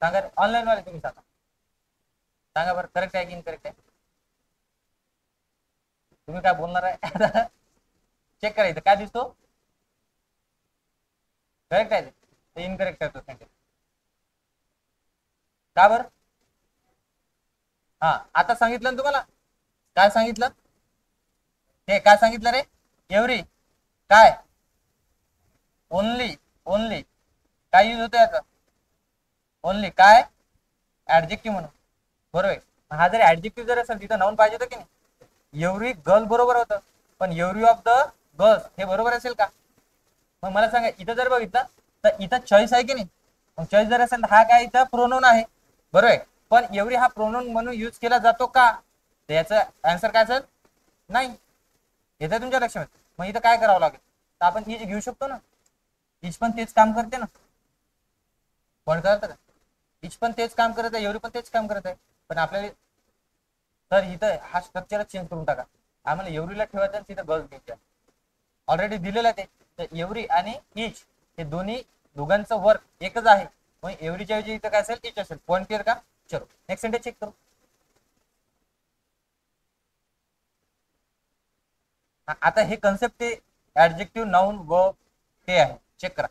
सांगा ऑनलाईन वाले, तुम्ही सांगा, सांगा बरं, करेक्ट आहे की इनकरेक्ट आहे? तुम्ही काय बोलणार आहे? चेक करायचं काय दिसतो, करेक्ट आहे ते इनकरेक्ट आहे तो सेंटेन्स. का बरं? हा आता सांगितलं ना तुम्हाला, काय सांगितलं, हे काय सांगितलं रे, एव्हरी काय, ओनली, ओनली काय यूज होतो याचा, ओनली काय, ऍडजेक्टिव्ह म्हणून, बरोबर आहे. हा जर ऍडजेक्टिव्ह जर असेल तिथं नाऊन पाहिजे होतं की नाही, एव्हरी गर्ल बरोबर होतं, पण एव्हरी ऑफ द गर्ल्स हे बरोबर असेल का? मग मला सांगा, इथं जर बघितलं तर इथं चॉईस आहे की नाही, मग चॉईस जर असेल तर हा काय इथं प्रोनाउन आहे, बरोबर आहे. पण एव्हरी हा प्रोनाउन म्हणून यूज केला जातो का, तर याचं आन्सर काय असेल, नाही. येतं तुमच्या लक्षात? मग इथं काय करावं लागेल, तर आपण इज घेऊ शकतो ना, इज पण तेच काम करते ना, पण करत का, इज पण तेच काम करत आहे, एव्हरी पण तेच काम करत आहे, पण आपल्याला तर इथं हा स्ट्रक्चरच चेंज करून टाका, आम्हाला एव्हरीला ठेवायचं आणि तिथं गर्ल्स घ्यायच्या, ऑलरेडी दिलेलं आहे ते, तर एव्हरी आणि इच हे दोन्ही दोघांचं वर्क एकच आहे, मग एव्हरीच्या ऐवजी इथं काय असेल, इच असेल. पॉईंट क्लिअर का? चलो नेक्स्ट सेंटेन्स चेक करू. आता हे कन्सेप्ट ते ऍडजेक्टिव्ह, नाउन, वर्ब ते आहे, चेक करा.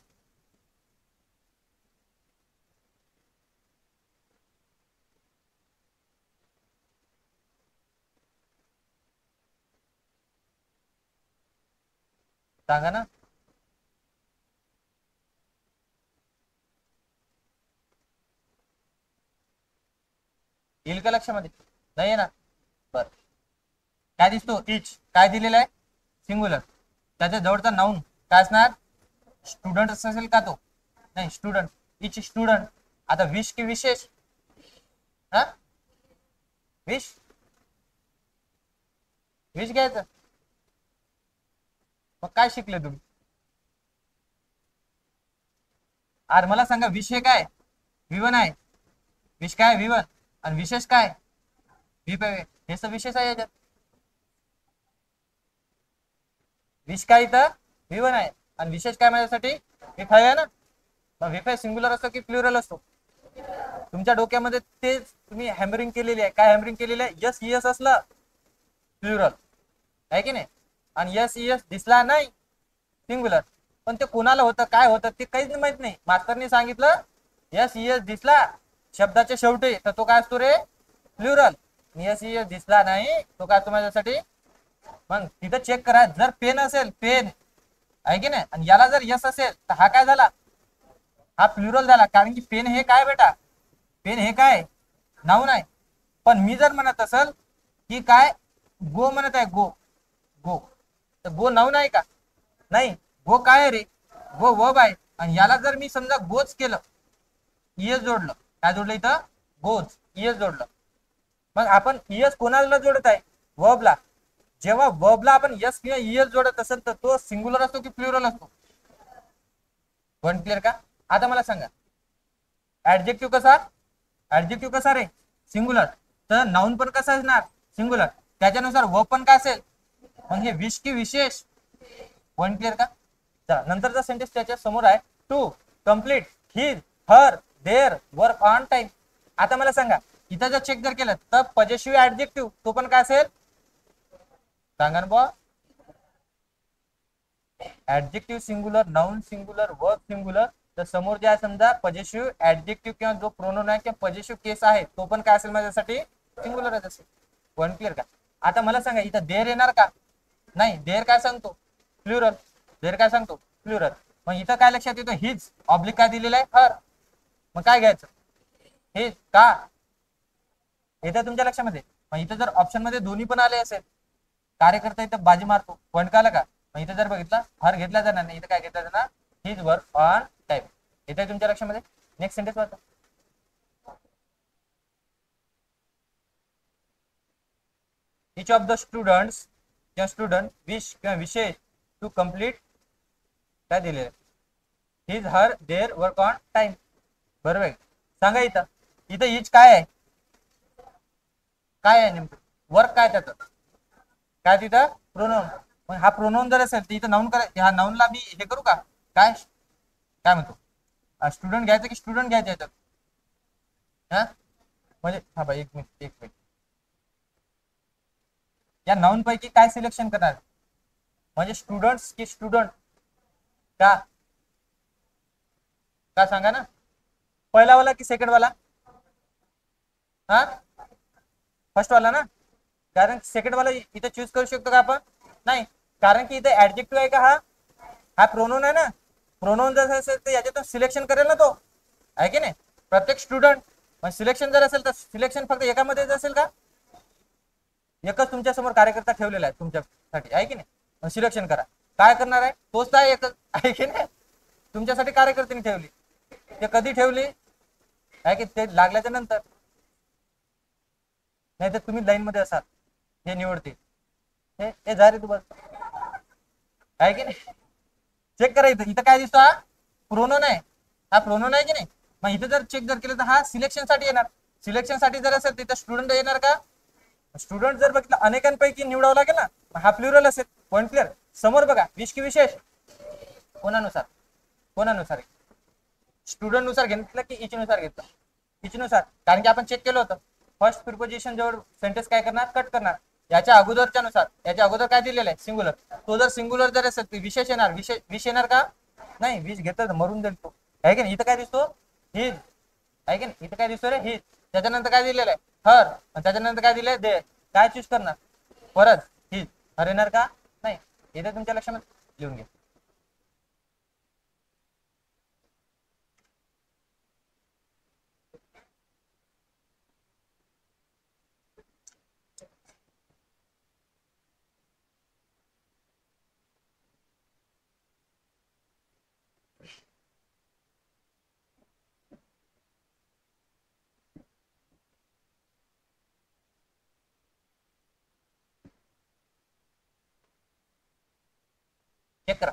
सांगा ना, येईल का लक्षामध्ये? नाही आहे ना, बर. काय दिसतो, इच काय दिलेलं आहे, सिंग्युलर, त्याच्या जवळचा नाउन काय असणार, स्टुडंट असेल का तो, नाही स्टुडंट, इच स्टुडंट. आता विश की विशेष, हा विश, विश घ्यायचं. मग काय शिकले तुम्ही, अरे मला सांगा, विषय काय, V1 आहे, विष काय V1, आणि विशेष काय V5, हे तर विशेष आहे याच्यात, विष काय इथं V1 आहे, आणि विशेष काय माझ्यासाठी V5 आहे ना. मग V5 सिंग्युलर असतो की प्लुरल असतो, तुमच्या डोक्यामध्ये तेच तुम्ही हॅमरिंग केलेली आहे, काय हॅमरिंग केलेली आहे, यस यस असलं प्लुरल आहे की नाही, आणि यस यस दिसला नाही सिंग्युलर, पण ते कोणाला होतं काय होतं ते काहीच माहित नाही, मास्तरनी सांगितलं यस यस दिसला शब्दाच्या शेवटी तर तो काय असतो रे, प्लुरल. यस यस दिसला नाही तो काय असतो माझ्यासाठी, मग तिथं चेक करा, जर पेन असेल, पेन आहे की नाही, आणि याला जर यस असेल तर हा काय झाला, हा प्लुरल झाला, कारण की पेन हे काय बेटा, पेन हे काय नाऊन आहे. पण मी जर म्हणत असेल की काय, गो म्हणत आहे, गो, गो, तर गो नाऊन आहे का, नाही, गो काय आहे रे, गो वर्ब आहे, आणि याला जर मी समजा गोच केलं, ईएस जोडलं, काय जोडलं इथं, गोच, ईएस जोडलं, मग आपण ईएस कोणाला जोडत आहे, वर्बला. जेव्हा वर्बला आपण यस किंवा ईएस जोडत असेल तर तो सिंग्युलर असतो की प्लुरल असतो, वन क्लिअर का? आता मला सांगा, ऍडजेक्टिव्ह कसा, ऍडजेक्टिव्ह कसा रे, सिंग्युलर, तर नाउन पण कसा असणार, सिंग्युलर, त्याच्यानुसार वर्ब पण काय असेल, मग हे विश की विशेष, वन क्लिअर का? चला नंतरचा सेंटेन्स त्याच्या समोर आहे, to complete his her their work on time. आता मला सांगा, इथं जर चेक जर केलं तर पजेशिव्ह ऍडजेक्टिव्ह तो पण काय असेल, सांगा ना बुवा, adjective singular, noun singular, verb singular, तर समोर जे आहे समजा पजेशिव्ह ऍडजेक्टिव्ह किंवा जो प्रोनाउन आहे किंवा पजेशिव्ह केस आहे तो पण काय असेल माझ्यासाठी, सिंग्युलरच असेल, वन क्लिअर का? आता मला सांगा, इथं देर येणार का, नाही, देर काय सांगतो, प्लुरल, देर काय सांगतो, प्लुरल, मग इथं काय लक्षात येतो, हिज ऑब्लिक काय दिलेलं आहे, हर, मग काय घ्यायचं, हिज का, येतं तुमच्या लक्षामध्ये. मग इथं जर ऑप्शन मध्ये दोन्ही पण आले असेल, कार्यकर्ता इथं बाजी मारतो, पॉईंट का आला का, मग इथं जर बघितलं हर घेतला जाणार नाही, इथं काय घेतला जाणार, हिज वर्क ऑन टाइम, येतं तुमच्या लक्षामध्ये. नेक्स्ट सेंटेन्स वाचा, इच ऑफ द स्टुडंट्स किंवा स्टुडंट विश किंवा विशेष टू कम्प्लीट काय दिलेलं, his her their work on time, बरोबर. सांगा इथं, इथं इच काय आहे, काय आहे नेमकं, वर्क काय त्याचं, काय तिथं प्रोनाउन, मग हा प्रोनाऊन जर असेल तर इथं नाऊन करायचं, ह्या नाऊनला मी हे करू का, काय काय म्हणतो, स्टुडंट घ्यायचं की स्टुडंट घ्यायचं याच्यात, हा म्हणजे हा भाई एक मिनिट एक मिनिट, या नाऊन पैकी काय सिलेक्शन करणार, म्हणजे स्टुडंट्स की स्टुडंट, का का सांगा ना, पहिला वाला की सेकंड वाला, हा फर्स्ट वाला ना, कारण सेकंड वाला इथे चूज करू शकतो का आपण, नाही, कारण की इथे ऍडजेक्टिव्ह आहे का, हा हा प्रोनोन आहे ना, प्रोनोन जर असेल तर याच्यातून सिलेक्शन करेल ना तो, आहे की नाही, प्रत्येक स्टुडंट, पण सिलेक्शन जर असेल तर सिलेक्शन फक्त एकामध्येच असेल का, एकच तुमच्या समोर कार्यकर्ता ठेवलेला आहे तुमच्यासाठी, आहे की नाही, सिलेक्शन करा, काय करणार आहे, तोच आहे एकच, आहे की नाही, तुमच्यासाठी कार्यकर्त्यांनी ठेवली, ते कधी ठेवली, आहे की ते लागल्याच्या नंतर, नाही तर तुम्ही लाईन मध्ये असाल, हे निवडते, हे जा रे तू बस, आहे की नाही, चेक करा इथं, इथं काय दिसतो, हा प्रोनोन आहे, हा प्रोनोन आहे की नाही, मग इथं जर चेक जर केलं तर हा सिलेक्शन साठी येणार, सिलेक्शन साठी जर असेल तिथं स्टुडंट येणार का, स्टुडंट जर बघितलं अनेकांपैकी निवडावं लागेल ना, हा प्लुरल असेल, पॉईंट क्लिअर, समोर बघा विश की विशेष, कोणानुसार, कोणानुसार, स्टुडंट नुसार घेतलं की इच नुसार घेतलं, इच नुसार, कारण की आपण चेक केलं होतं, फर्स्ट प्रिपोजिशन जवळ सेंटेन्स काय करणार, कट करणार, याच्या अगोदरच्या नुसार, याच्या अगोदर काय दिलेलं आहे, सिंगुलर, तो जर सिंगुलर जर असेल तर विशेष येणार, विश येणार का, नाही, विश घेतलं तर मरून जाईल तो, आहे की नाही, इथं काय दिसतो, ही, आहे की नाही, इथं काय दिसतो रे, ही, त्याच्यानंतर काय दिलेलं आहे, हर, त्याच्यानंतर काय दिलंय, दे, काय चूज करणार, परत ही, हर येणार का, नाही, इथे तुमच्या लक्षामध्ये लिहून घे, चेक करा,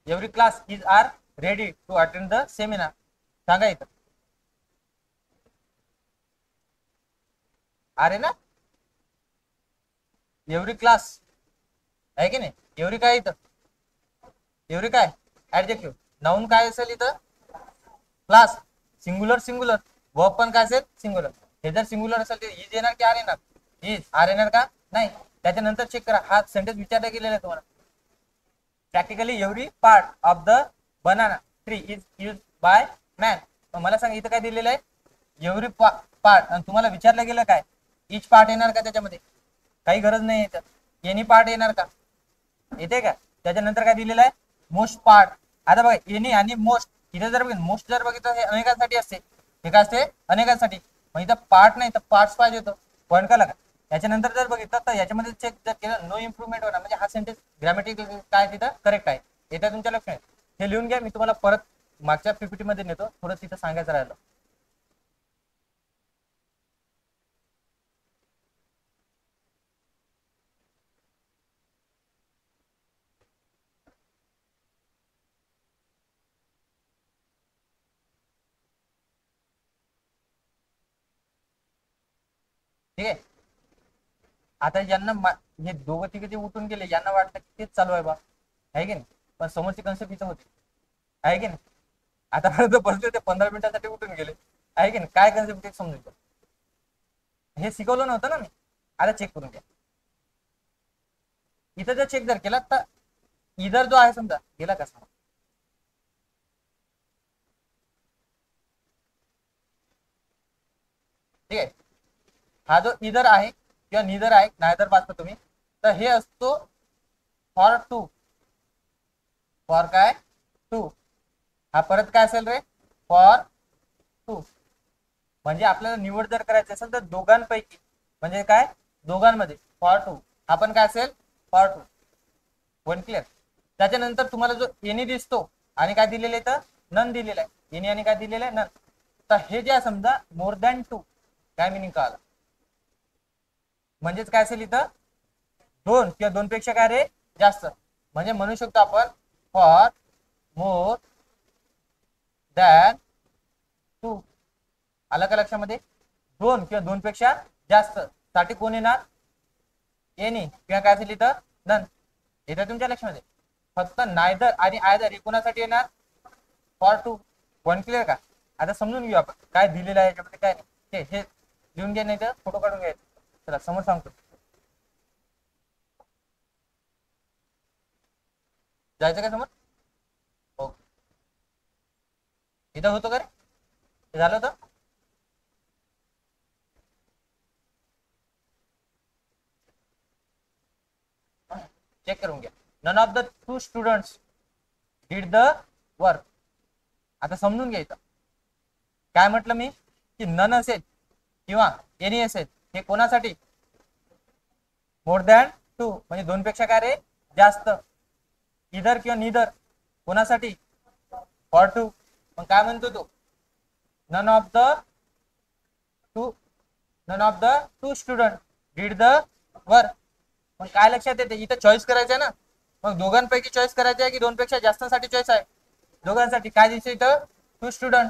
every class is are ready to attend the seminar, सांगा इथं, अरे ना, एव्हरी क्लास, आहे की नाही, एव्हरी काय इथं, एव्हरी काय ऍडजेक्टिव्ह, नाऊन काय असेल इथं, क्लास, सिंगुलर सिंगुलर, वर्ब पण काय असेल, सिंगुलर, हे जर सिंगुलर असेल तर इज येणार की आर येणार, इज, आर येणार का, नाही, त्याच्यानंतर चेक करा, हा सेंटेन्स विचारला गेलेला आहे तुम्हाला, practically every part of the banana tree is use by man, मला सांगा इथं काय दिलेलं आहे, एव्हरी पार्ट, आणि तुम्हाला विचारलं गेलं काय, इच पार्ट येणार का त्याच्यामध्ये, काही गरज नाही याच्यात, एनी पार्ट येणार का, येते का, त्याच्यानंतर काय दिलेलं आहे, मोस्ट पार्ट, आता बघा एनी आणि मोस्ट, इथे जर बघितलं मोस्ट जर बघितलं हे अनेकांसाठी असते, हे काय असते, अनेकांसाठी, मग इथं पार्ट नाही तर पार्ट्स पाहिजे होतं, पॉईंट का लागा, याच्यानंतर जर बघितलं तर याच्यामध्ये चेक जर केलं, नो इम्प्रुव्हमेंट होणार, म्हणजे हा सेंटेन्स ग्रॅमॅटिक काय तिथं करेक्ट आहे, येतं तुमच्या लक्षात, हे लिहून घ्या, मी तुम्हाला परत मागच्या पीपीटी मध्ये नेतो, थोडं तिथं सांगायचं राहिलं, ठीक आहे, आता यांना हे दोघं तिघे जे उठून गेले, यांना वाटतं की तेच चालू आहे बा, आहे की नाही, पण समोरची कन्सेप्ट इथं होती, आहे की नाही, आतापर्यंत बसले ते 15 मिनिटासाठी उठून गेले, आहे की नाही, काय कन्सेप्ट ते समजून, हे शिकवलं नव्हतं ना मी, आता चेक करून घ्या, इथं जर चेक जर केला तर इधर जो आहे समजा गेला कसा, ठीक आहे, हा जो इधर आहे किंवा निदर आहे, नायदर वाचता तुम्ही, तर हे असतो फॉर टू, फॉर काय, टू, हा परत काय असेल रे, फॉर टू, म्हणजे आपल्याला निवड जर करायची असेल तर दोघांपैकी, म्हणजे काय, दोघांमध्ये, फॉर टू, हा पण काय असेल, फॉर टू, वन क्लिअर, त्याच्यानंतर तुम्हाला जो एनी दिसतो आणि काय दिलेलं आहे तर नन दिलेलं आहे, एनी आणि काय दिलेलं आहे, नन, तर हे जे आहे समजा मोर दॅन टू, काय मिनिंग कळालं, म्हणजेच काय असेल इथं, दोन किंवा दोन पेक्षा काय रे, जास्त, म्हणजे म्हणू शकतो आपण फॉर मोर दॅन टू, आलं का लक्षामध्ये, दोन किंवा दोन पेक्षा जास्त साठी कोण येणार, एनी किंवा काय असेल इथं नन. इथं तुमच्या लक्षामध्ये फक्त नायदर आणि आयदर हे कोणासाठी येणार फॉर टू. वन क्लिअर का. आता समजून घेऊ आपण काय दिलेलं आहे याच्यामध्ये काय नाही हे लिहून घ्या नाही तर फोटो काढून घ्यायचं. चला समोर सांगतो. जायचं का समोर. हो इथं होतो का रे हे झालं होतं. चेक करून घ्या. None of the two students did the work. आता समजून घ्यायचं काय म्हटलं मी की नन असेल किंवा एनी असेल हे कोणासाठी मोर दॅन टू म्हणजे दोन पेक्षा काय रे जास्त. इधर किंवा निदर कोणासाठी फॉर टू. मग काय म्हणतो तो none of the two none of the two student did the work. मग काय लक्षात येते इथं चॉईस करायचं आहे ना. मग दोघांपैकी चॉईस करायचं आहे की दोन पेक्षा जास्तसाठी चॉईस आहे. दोघांसाठी काय दिसतं इथं टू स्टुडंट.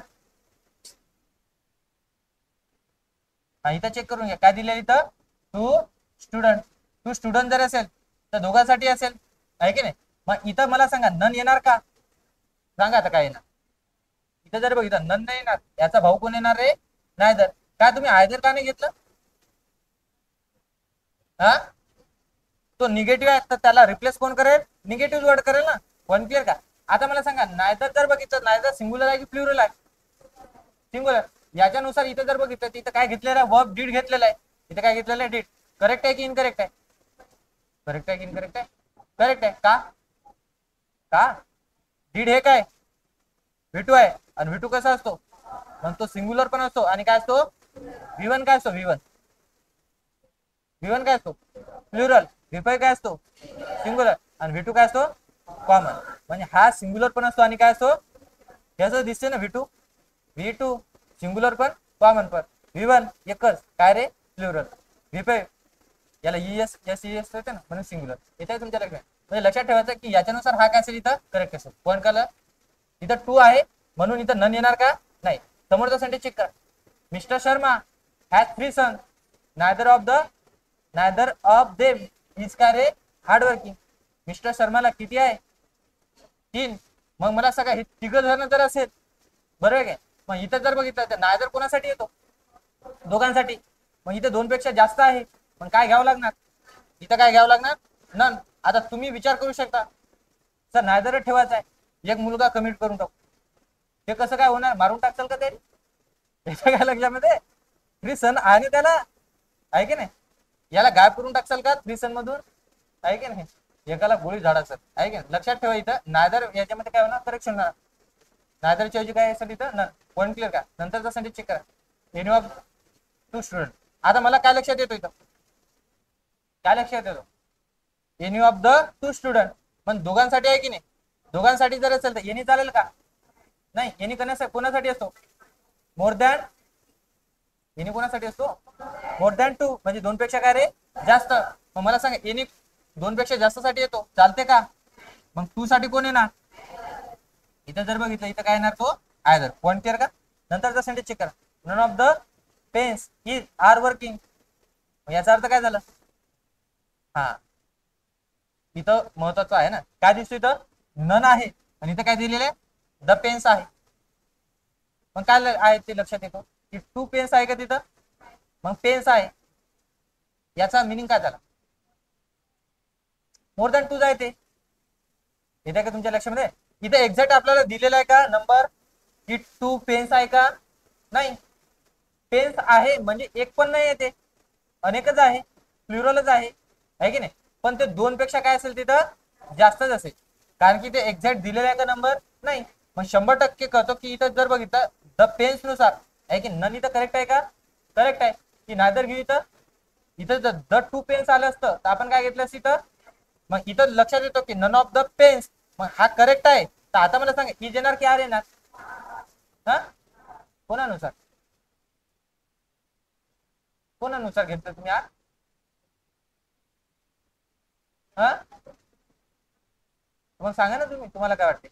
हा इथं चेक करून घ्या काय दिलेलं इथं टू स्टुडंट. टू स्टुडंट जर असेल तर दोघांसाठी असेल आहे की नाही. मग इथं मला सांगा नन येणार का सांगा आता काय येणार. इथं जर बघितलं नन नाही येणार याचा भाऊ कोण येणार रे नायदर. काय तुम्ही आयदर का नाही घेतलं हा. तो निगेटिव्ह आहे तर त्याला रिप्लेस कोण करेल निगेटिव्ह वर्ड करेल ना. वन क्लिअर का. आता मला सांगा नायदर जर बघितलं नायदर सिंग्युलर आहे की प्लुरल आहे सिंग्युलर. याच्यानुसार इथं जर बघितलं तिथं काय घेतलेलं आहे वर्ब डीड घेतलेला आहे. इथं काय घेतलेलं आहे डीड. करेक्ट आहे की इनकरेक्ट आहे. करेक्ट आहे की इनकरेक्ट आहे. करेक्ट आहे का का डीड हे काय व्ही2 आहे आणि व्ही2 कसा असतो मग तो सिंग्युलर पण असतो आणि काय असतो V1 काय असतो V1 काय असतो प्लुरल. V5 काय असतो सिंग्युलर आणि V2 काय असतो कॉमन. म्हणजे हा सिंग्युलर पण असतो आणि काय असतो याचं दिसते ना V2 सिंग्युलर पण कॉमन पण. V1 एकच काय रे प्लुरल. V5 याला एस होते ना म्हणून सिंग्युलर. इथे तुमच्या लक्षात म्हणजे लक्षात ठेवायचं की याच्यानुसार हा काय असेल इथं करेक्ट असेल. पण कलर इथं टू आहे म्हणून इथं नन येणार का नाही. समोरचा सेंटेन्स चेक करा. Mr Sharma has 3 son neither of them is काय रे हार्ड वर्किंग. मिस्टर शर्माला किती आहे 3. मग मला सांगा हे तिघ जण जर असेल बरोबर काय. मग इथं जर बघितलं तर नायदर कोणासाठी येतो दोघांसाठी. मग इथे दोन पेक्षा जास्त आहे मग काय घ्यावं लागणार इथं काय घ्यावं लागणार नन. आता तुम्ही विचार करू शकता सर नायदर ठेवायचा आहे एक मुलगा कमिट करून टाकू ते कसं काय होणार मारून टाकचाल का तरी. याच्या काय लक्षामध्ये 3 सन आहे त्याला आहे की नाही. याला गायब करून टाकसाल का 3 सन मधून आहे की नाही. एकाला गोळी झाडाचं आहे की लक्षात ठेवा. इथं नायदर याच्यामध्ये काय होणार करेक्शन होणार. नायदरच्या ऐवजी काय असेल इथं नन. पॉईंट क्लिअर का. नंतरचा सेंटेन्स चेक करा एनी ऑफ टू स्टुडंट. आता मला काय लक्षात येतो इथं काय लक्षात येतो any of the two student. पण दोघांसाठी आहे की नाही. दोघांसाठी जर असेल तर एनी चालेल का नाही. एनी कोणासाठी असतो मोर दॅन. एनी कोणासाठी असतो मोर दॅन टू म्हणजे दोन पेक्षा काय रे जास्त. मग मला सांगा एनी दोन पेक्षा जास्त साठी येतो चालते का. मग टू साठी कोण येणार इथं जर बघितलं इथं काय येणार तो आयदर. पॉईंट क्लिअर का. नंतरचा सेंटेन्स चेक करा none of the pens is are working. याचा अर्थ काय झालं हा इथं महत्वाचं आहे ना काय दिसतो इथं नन आहे आणि इथं काय दिलेलं आहे द पेन्स आहे. मग काय आहे ते लक्षात येतो की 2 पेन्स आहे का तिथं. मग पेन्स आहे याचा मिनिंग काय झाला मोर दॅन 2 आहे ते. येते का तुमच्या लक्षामध्ये. इथे एक्झॅक्ट आपल्याला दिलेला आहे का नंबर की 2 पेन्स आहे का नाही. पेन्स आहे म्हणजे एक पण नाही येते अनेकच आहे प्लुरलच आहे की नाही. पण ते दोन पेक्षा काय असेल तिथं जास्तच असेल कारण की ते एक्झॅक्ट दिलेला आहे का नंबर नाही. मग 100% कळतो की इथं जर बघितलं द पेन्स नुसार आहे की नन इथं करेक्ट आहे का करेक्ट आहे की नायदर घेऊ इथं. इथं जर द 2 पेन्स आलं असतं तर आपण काय घेतलं असतं इथं. मग इथं लक्षात येतो की नन ऑफ द पेन्स मग हा करेक्ट आहे. तर आता मला सांगा इज येणार की आर येणार हा कोणानुसार कोणानुसार घेतलं तुम्ही आर हा मग सांगा ना तुम्ही तुम्हाला काय वाटते.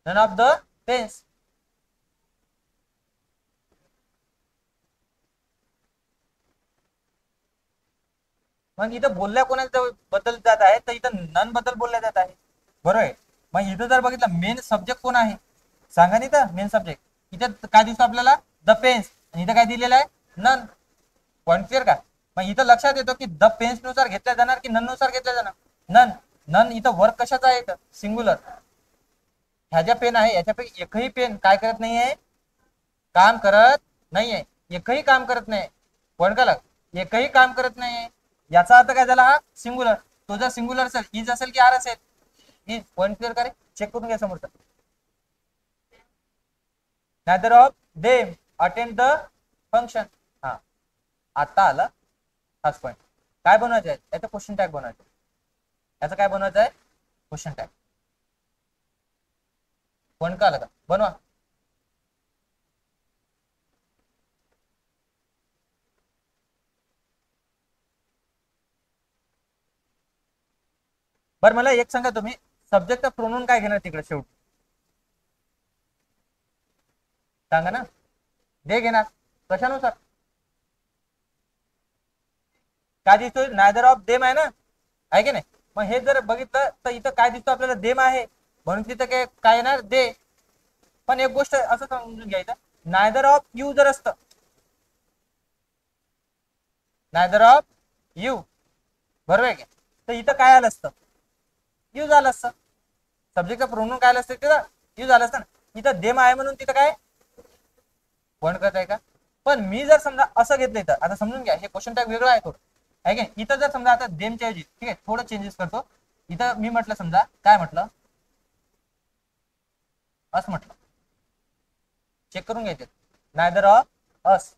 नन ऑफ द पेन्स मग इथं बोलल्या कोणाच्या बद्दल जात आहे, तर इथं नन बद्दल बोलल्या जात आहे. बरोबर आहे. मग इथं जर बघितलं मेन सब्जेक्ट कोण आहे सांगा नाही, तर मेन सब्जेक्ट इथं काय दिसतो आपल्याला, द पेन्स, आणि इथं काय दिलेलं आहे, नन. पॉईंट क्लिअर का. मग इथं लक्षात येतो की द पेन्स नुसार घेतल्या जाणार की नन नुसार घेतल्या जाणार, नन. नन इथं वर्क कशाचा आहे, सिंग्युलर. ह्या ज्या पेन आहे याच्यापैकी एकही पेन काय करत नाहीये, काम करत नाहीये, एकही काम करत नाही. पण का एकही काम करत नाहीये, याचा अर्थ काय झाला, हा सिंग्युलर. तो जर सिंग्युलर असेल, इज असेल की आर असेल, इज. पॉईंट क्लिअर करे, चेक करून घ्या समोरचा. Neither of them attend the function. हा, आता आला हाच पॉईंट. काय बनवायचं आहे, याचं क्वेश्चन टॅग बनवायचं. याचं काय बनवायचं आहे, क्वेश्चन टॅग. पण का आलं का, बनवा. बरं मला एक सांगा तुम्ही, सब्जेक्टचा प्रोनाउन काय घेणार तिकडे शेवटी, सांगा ना. दे घेणार, कशानुसार, काय दिसतोय, नायदर ऑफ देम आहे ना, आहे की नाही. मग हे जर बघितलं तर इथं काय दिसतो आपल्याला, देम आहे, म्हणून तिथं काय येणार, दे. पण एक गोष्ट असं समजून घ्यायचं, नायदर ऑफ यू जर असतं, नायदर ऑफ यू, बरोबर आहे का, तर इथं काय आलं असतं, यू झालं असतं. सब्जेक्टचा प्रोनाउन काय आलं असतं, तिथं यू झालं असतं ना. इथं देम आहे म्हणून तिथं काय पॉईंट करत आहे का. पण मी जर समजा असं घेतलं, तर आता समजून घ्या, हे क्वेश्चन टॅग वेगळं आहे थोडं, आहे की. इथं जर समजा आता देमच्या ऐवजी, ठीक आहे, थोडं चेंजेस करतो. इथं मी म्हटलं समजा, काय म्हटलं, असं म्हटलं, चेक करून घ्यायचे, नायदर ऑफ अस.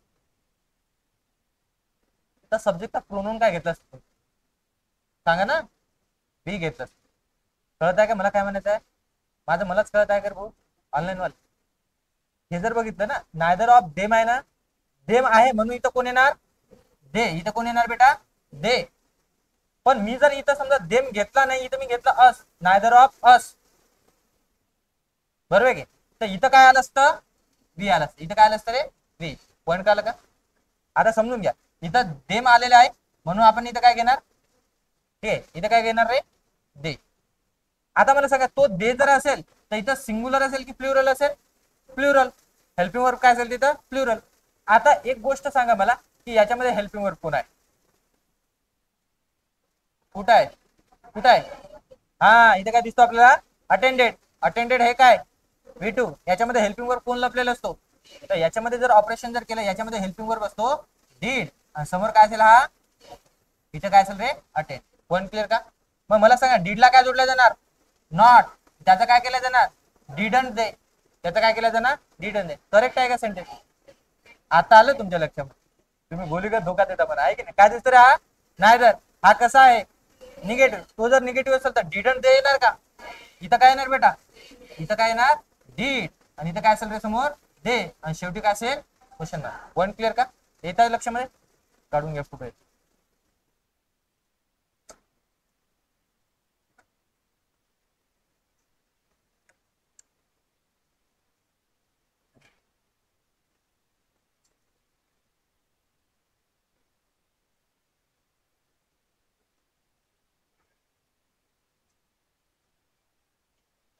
तर सब्जेक्टचा प्रोनाउन काय घेतलं असतं, सांगा ना, बी घेतलं. कळत आहे का मला काय म्हणायचं आहे, माझं मलाच कळत आहे का भाऊ, ऑनलाईन वाले. हे जर बघितलं ना, नायदर ऑफ देम आहे ना, देम आहे म्हणून इथं कोण येणार, दे. इथं कोण येणार बेटा, दे. पण मी जर इथं समजा देम घेतला नाही, इथं मी घेतला अस, नायदर ऑफ अस, बरोबर आहे. तर इथं काय आलं असतं, बी आलं असतं. इथं काय आलं असतं रे, बी. पॉईंट काय आलं का. आता समजून घ्या, इथं देम आलेले आहे म्हणून आपण इथं काय घेणार, ठीक आहे, इथं काय घेणार रे, दे. आता मला सांगा, तो दे जर असेल तर इथं सिंग्युलर असेल की प्लुरल असेल, प्लुरल. हेल्पिंग वर्ब काय असेल तिथं, प्लुरल. आता एक गोष्ट सांगा मला, की याच्यामध्ये हेल्पिंग वर्ब कोण आहे, कुठं आहे, कुठं आहे, हा इथं काय दिसतो आपल्याला, अटेंडेड. अटेंडेड हे काय, V2. याच्यामध्ये हेल्पिंग वर्ब कोण लपलेला असतो, तर याच्यामध्ये जर ऑपरेशन जर केलं, याच्यामध्ये हेल्पिंग वर्ब असतो डीड, आणि समोर काय असेल, हा इथं काय असेल रे, अटेंड. पॉईंट क्लिअर का. मग मला सांगा, डीडला काय जोडलं जाणार, नॉट. त्याचं काय केलं जाणार, डिडंट दे. त्याचं काय केलं जाणार, डिडंट दे. करेक्ट आहे का सेंटेन्स, आता आलं तुमच्या लक्षामध्ये. तुम्ही बोली का धोका देता पण, आहे की नाही. काय दिसतो रे, हा नायदर. हा कसा आहे, निगेटिव्ह. तो जर निगेटिव्ह असेल तर डिडंट दे येणार का, इथं काय येणार बेटा, इथं काय येणार, डीड. आणि इथं काय असेल रे समोर, दे. आणि शेवटी काय असेल, क्वेश्चन मार्क. पॉईंट क्लिअर का, येत आहे लक्षामध्ये, काढून घ्या कुठे.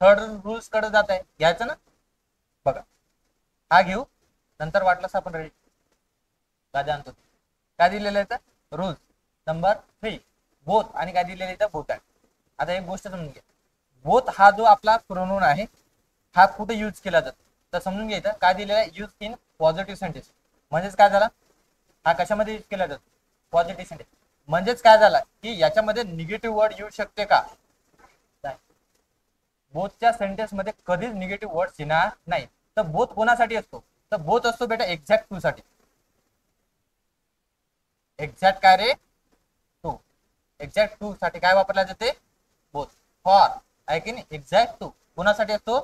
थर्ड रूल्स कडे जात आहे, घ्यायचं ना. बघा, हा घेऊ, नंतर वाटलंच आपण रेडी काय जाणतो. काय दिलेलं आहे, रूल्स नंबर 3, बोथ. आणि काय दिलेलं आहे, बोथ आहे. आता एक गोष्ट समजून घ्या, बोथ हा जो आपला प्रोनाउन आहे, हा कुठे यूज केला जातो, तर समजून घ्यायचं. काय दिलेलं आहे, यूज इन पॉझिटिव्ह सेंटेन्स. म्हणजेच काय झाला, हा कशामध्ये यूज केला जातो, पॉझिटिव्ह सेंटेन्स. म्हणजेच काय झाला, की याच्यामध्ये निगेटिव्ह वर्ड येऊ शकते का, बोथच्या सेंटेन्स मध्ये कधीच निगेटिव्ह वर्ड्स येणार नाही. तर बोथ कोणासाठी असतो, तर बोथ असतो बेटा एक्झॅक्ट टू साठी. एक्झॅक्ट काय रे, टू. एक्झॅक्ट टू साठी काय वापरला जाते, बोथ. फॉर, आहे की नाही. एक्झॅक्ट टू कोणासाठी असतो,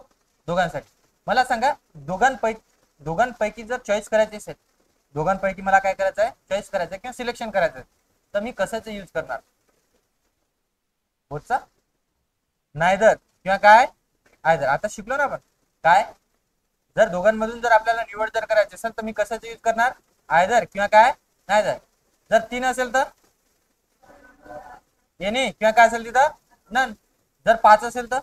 दोघांसाठी. मला सांगा, दोघांपैकी जर चॉईस करायची असेल, दोघांपैकी मला काय करायचं आहे, चॉईस करायचं किंवा सिलेक्शन करायचं, तर मी कशाचं यूज करणार, बोथचा, नायदर किंवा काय, आयदर. आता शिकलो ना आपण काय, जर दोघांमधून जर आपल्याला निवड जर करायची असेल तर मी कशाचा यूज करणार, आयदर किंवा काय, नायदर. जर 3 असेल तर एनी किंवा काय असेल तिथं नन. जर 5 असेल तर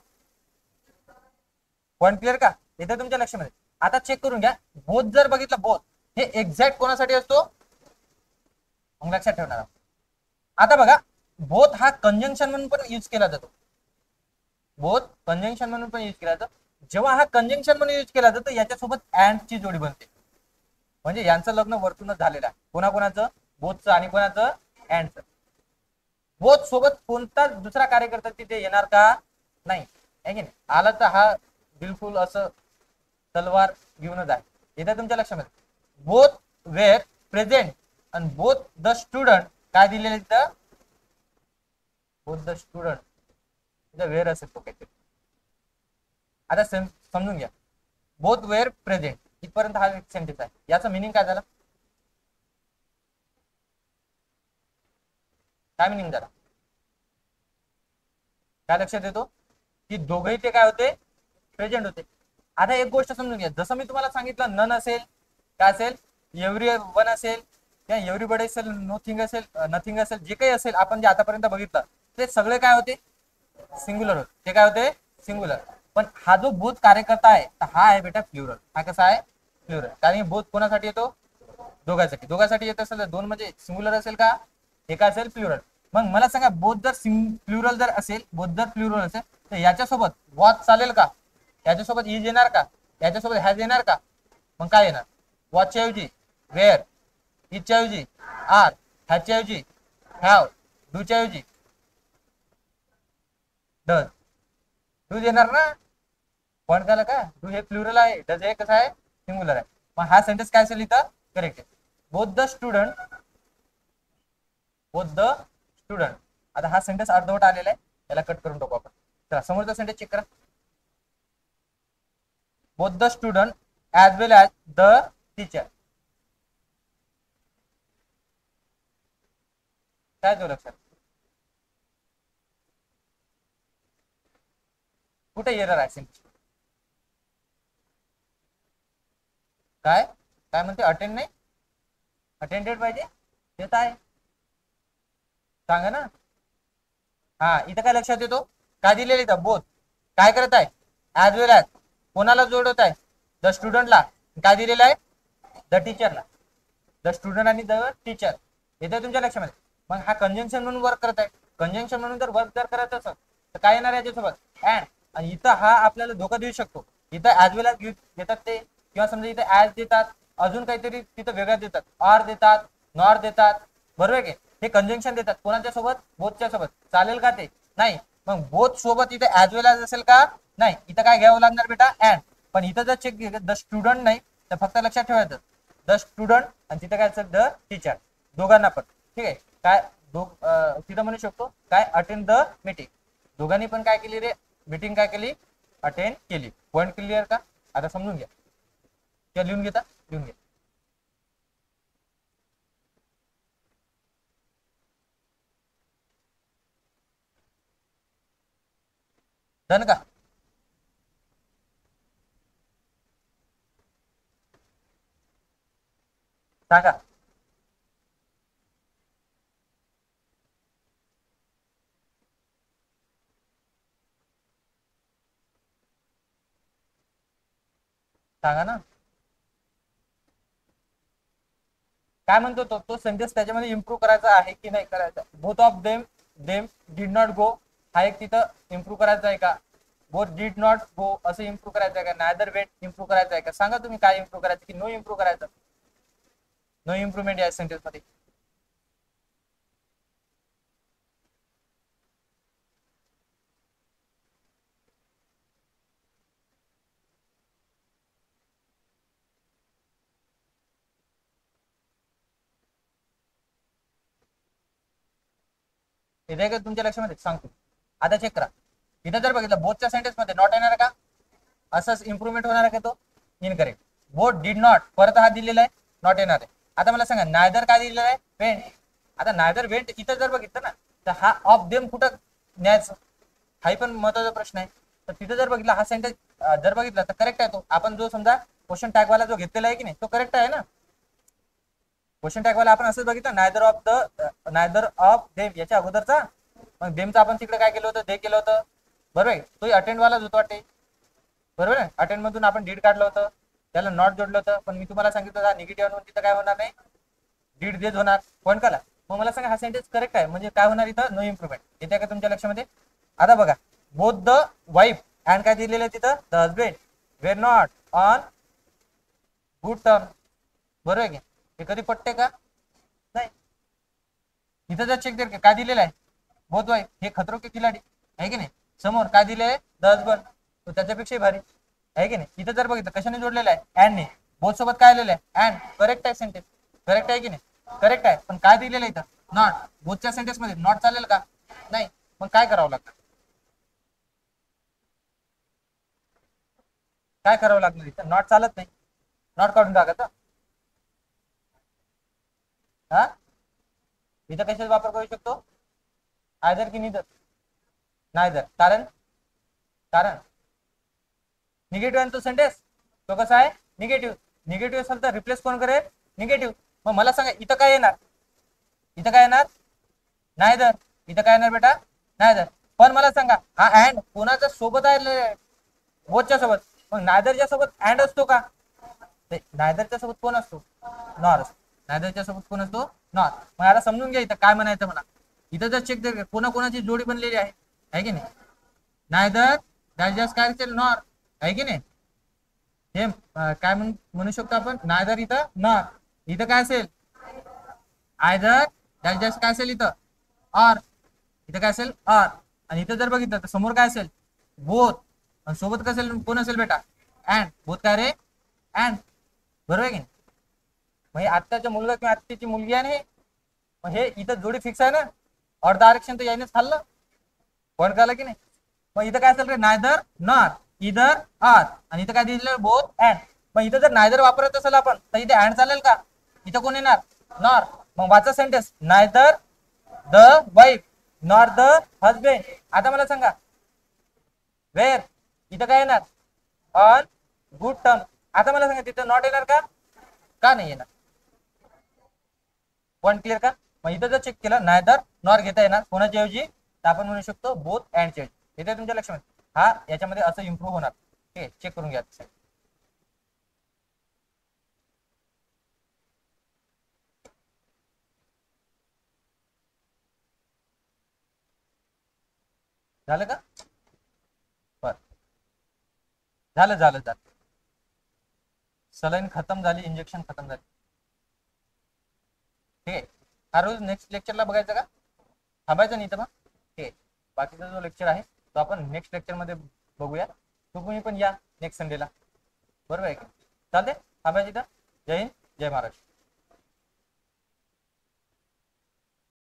पॉईंट क्लिअर का इथे तुमच्या लक्षामध्ये. आता चेक करून घ्या, बोथ जर बघितलं बोथ हे एक्झॅक्ट कोणासाठी असतो मग लक्षात ठेवणार. आता बघा बोथ हा कंजंक्शन म्हणून पण यूज केला जातो. बोथ कंजंक्शन म्हणून पण यूज केला जातो. जेव्हा हा कंजंक्शन म्हणून यूज केला जातो याच्यासोबत अँड ची जोडी बनते. म्हणजे यांचं लग्न वरतूनच झालेलं आहे. कोणाकोणाचं बोथचं आणि कोणाचं अँडचं. बोथ सोबत कोणताच दुसरा कार्यकर्ता तिथे येणार का नाही आहे की नाही. आला तर हा बिलकुल असं तलवार घेऊनच आहे. इथे तुमच्या लक्षामध्ये बोथ वेअर प्रेझेंट आणि बोथ द स्टुडंट काय दिलेलं तिथं बोथ द स्टुडंट तिथं वेअर असेल तो काहीतरी. आता समजून घ्या बोथ वेअर प्रेझेंट इथपर्यंत हा सेंटेन्स आहे. याचं मिनिंग काय झालं, काय मिनिंग झाला, काय लक्षात येतो की दोघेही ते काय होते प्रेझेंट होते. आता एक गोष्ट समजून घ्या, जसं मी तुम्हाला सांगितलं नन असेल काय असेल एव्हरी वन असेल किंवा एव्हरीबडी असेल नोथिंग असेल नथिंग असेल जे काही असेल आपण जे आतापर्यंत बघितलं ते सगळे काय होते सिंग्युलर होते. ते काय होते सिंग्युलर. पण हा जो बोथ कार्यकर्ता आहे तर हा आहे बेटा प्लुरल. हा कसा आहे प्लुरल, कारण बोथ कोणासाठी येतो दोघांसाठी. दोघांसाठी येत असेल तर दोन म्हणजे सिंग्युलर असेल का एका असेल प्लुरल. मग मला सांगा बोथ जर प्लुरल जर असेल बोथ जर प्लुरल असेल तर याच्यासोबत वॉच चालेल का, याच्यासोबत इज येणार का, याच्यासोबत हॅज येणार का. मग काय येणार वॉचच्या ऐवजी वेअर, इजच्या ऐवजी आर, हॅजच्या ऐवजी हॅव, डूच्या ऐवजी डज. डू येणार ना. पण झालं का डू हे प्लुरल आहे, डज हे कसं आहे सिंग्युलर आहे. मग हा सेंटेन्स काय असेल इथं करेक्ट आहे. Both the student both the student. आता हा सेंटेन्स अर्धवट आलेला आहे याला कट करून टाकू आपण. चला समोरचा सेंटेन्स चेक करा. Both the student as well as the teacher. काय तो लक्षात कुठे एरर आहे सेंटेन्स काय काय म्हणते अटेंड नाही अटेंडेड पाहिजे ते आहे सांगा ना. हा इथं काय लक्षात येतो काय दिलेलं इथं बोथ काय करत आहे ऍज वेल ऍज कोणाला जोडत आहे द स्टुडंटला. काय दिलेलं आहे द टीचरला. द स्टुडंट आणि द टीचर येते तुमच्या लक्षामध्ये. मग हा कंजंक्शन म्हणून वर्क करत आहे. कंजंक्शन म्हणून जर वर्क जर करत असेल तर काय येणार याच्यासोबत अँड. आणि इथं हा आपल्याला धोका देऊ शकतो. इथं ऍज वेल ऍज देतात ते किंवा समजा इथं ऍज देतात अजून काहीतरी तिथं वेगळं देतात आर देतात नॉर देतात बरोबर आहे. हे कंजंक्शन देतात कोणाच्या सोबत बोथच्या सोबत चालेल का ते नाही. मग बोथ सोबत इथे ऍज वेल ऍज असेल का नाही. इथं काय घ्यावं लागणार बेटा अँड. पण इथं जर चेक द स्टुडंट नाही तर फक्त लक्षात ठेवायचं द स्टुडंट आणि तिथं काय असेल द टीचर दोघांना पण ठीक आहे. काय तिथं म्हणू शकतो काय अटेंड द मीटिंग. दोघांनी पण काय केली रे मीटिंग काय केली अटेंड केली. पॉईंट क्लिअर का. आता समजून घ्या किंवा लिहून घेता लिहून घ्या. डन का सांगा. सांगा ना काय म्हणतो तो तो सेंटेन्स त्याच्यामध्ये इम्प्रूव्ह करायचा आहे की नाही करायचा. Both of them them did not go हा एक तिथं इम्प्रूव्ह करायचा आहे का. बोथ डिड नॉट गो असं इम्प्रूव्ह करायचं आहे का. नायदर वेट इम्प्रूव्ह करायचं आहे का. सांगा तुम्ही काय इम्प्रूव्ह करायचं की नो इम्प्रूव्ह करायचं. नो इम्प्रूव्हमेंट या सेंटेन्स मध्ये. इथे का तुमच्या लक्षामध्ये सांगतो. आता चेक करा इथं जर बघितलं बोथच्या सेंटेन्स मध्ये नॉट येणार का असंच इम्प्रूव्हमेंट होणार आहे का तो इनकरेक्ट. बोथ डिड नॉट परत हा दिलेला आहे नॉट येणार आहे. आता मला सांगा नायदर काय दिलेला आहे वेंट. आता नायदर वेंट इथं जर बघितलं ना तर हा ऑफ देम कुठं न्यायचं हाही पण महत्वाचा प्रश्न आहे. तर तिथं जर बघितलं हा सेंटेन्स जर बघितला तर करेक्ट आहे तो. आपण जो समजा क्वेश्चन टॅगवाला जो घेतलेला आहे की नाही तो करेक्ट आहे ना. क्वेश्चन टॅगवाला आपण असंच बघितलं नायदर ऑफ देम याच्या अगोदरचा मग देमचं आपण तिकडे काय केलं होतं, दे केलं होतं, बरोबर आहे. तो अटेंड वालाच होतो वाटते, बरोबर आहे. अटेंड मधून आपण डीड काढलं होतं, त्याला नॉट जोडलं होतं. पण मी तुम्हाला सांगितलं होतं निगेटिव्ह म्हणून तिथं काय होणार नाही, डीड देत होणार. पॉईंट कळला. मग मला सांगा हा सेंटेन्स करेक्ट आहे, म्हणजे काय होणार इथं, नो इम्प्रुव्हमेंट. येते का तुमच्या लक्षामध्ये? आता बघा, बोथ द वाईफ अँड काय दिलेलं आहे तिथं, the husband were not on good term, बरोबर आहे की? हे कधी पटते का? नाही. इथं जर चेक देईल काय दिलेलं आहे, बोथ वाईफ, हे खतरो के खिलाडी आहे की नाही. समोर काय दिले, द हजबंड, तो त्याच्यापेक्षा भारी आहे की नाही. इथं जर बघितलं कशाने जोडलेलं आहे, अँड ने. बोथ सोबत काय आलेलं आहे, अँड. करेक्ट आहे सेंटेन्स, करेक्ट आहे की नाही, करेक्ट आहे. पण काय दिलेलं आहे इथं, नॉट. बोथच्या सेंटेन्स मध्ये नॉट चालेल का, नाही. मग काय करावं लागतं, काय करावं लागणार इथं, नॉट चालत नाही, नॉट काढून टाका. हा, इथं कशाचा वापर करू शकतो, आयदर की निदर, नायदर. कारण कारण निगेटिव्ह आहे तो सेंटेन्स, तो कसा आहे, निगेटिव्ह. निगेटिव्ह असेल तर रिप्लेस कोण करेल, निगेटिव्ह. मग मला सांगा इथं काय येणार, इथं काय येणार, नायदर. इथं काय येणार बेटा, नायदर. पण मला सांगा हा अँड कोणाच्या सोबत आहे, बोथच्या सोबत. मग नायदरच्या सोबत अँड असतो का, नायदरच्या सोबत कोण असतो, नॉर असतो. नायदरच्या सोबत कोण असतो, नॉर. मग आता समजून घ्या इथं काय म्हणायचं मला. इथं जर चेक दे कोणाकोणाची जोडी बनलेली आहे की नाही, नायदर दॅट जस्ट काय असेल, नॉर आहे की नाही. हे काय म्हणू शकतो आपण, नायदर इथं नॉर, इथं काय असेल, आयदर दॅट जस्ट काय असेल इथं, ऑर. इथं काय असेल, ऑर. आणि इथं जर बघितलं तर समोर काय असेल, बोथ. आणि सोबत काय असेल, कोण असेल बेटा, अँड. बोथ काय रे, अँड, बरोबर आहे की नाही. मग आत्ताचा मुलगा किंवा आत्ताची मुलगी आहे ना, मग हे इथं जोडी फिक्स आहे ना, अर्ध आरक्षण तर यायनेच खाल्लं. कोण खाल्लं की नाही. मग इथं काय असेल रे, नायदर नॉर, इधर आर. आणि इथं काय दिलेलं, बोथ अँड. मग इथं जर नायदर वापरत असेल आपण तर इथे अँड चालेल का, इथं कोण येणार, नॉर. मग वाचा sentence, neither the wife nor the husband. आता मला सांगा वेर, इथं काय येणार, ऑन गुड टर्म. आता मला सांगा तिथं नॉट येणार का, का नाही येणार, पॉईंट क्लिअर का. मग इथं जर चेक केलं नायदर नॉर घेता येणार कोणाच्या ऐवजी, तर आपण म्हणू शकतो बोथ अँड च्या ऐवजी. येते तुमच्या लक्षामध्ये, हा याच्यामध्ये असं इम्प्रूव्ह होणार. ठीक आहे, चेक करून घ्या. झालं का, बर, झालं झालं झालं. सलाईन खतम झाली, इंजेक्शन खतम झाली. ठीक आहे, हा रोज नेक्स्ट लेक्चरला बघायचं का, थांबायचं नाही तर मग. ठीक आहे, बाकीचा जो लेक्चर आहे तो आपण नेक्स्ट लेक्चर मध्ये बघूया. तुम्ही पण या नेक्स्ट संडेला, बरोबर आहे का, चालते. थांबायचं इथं. जय हिंद, जय महाराष्ट्र.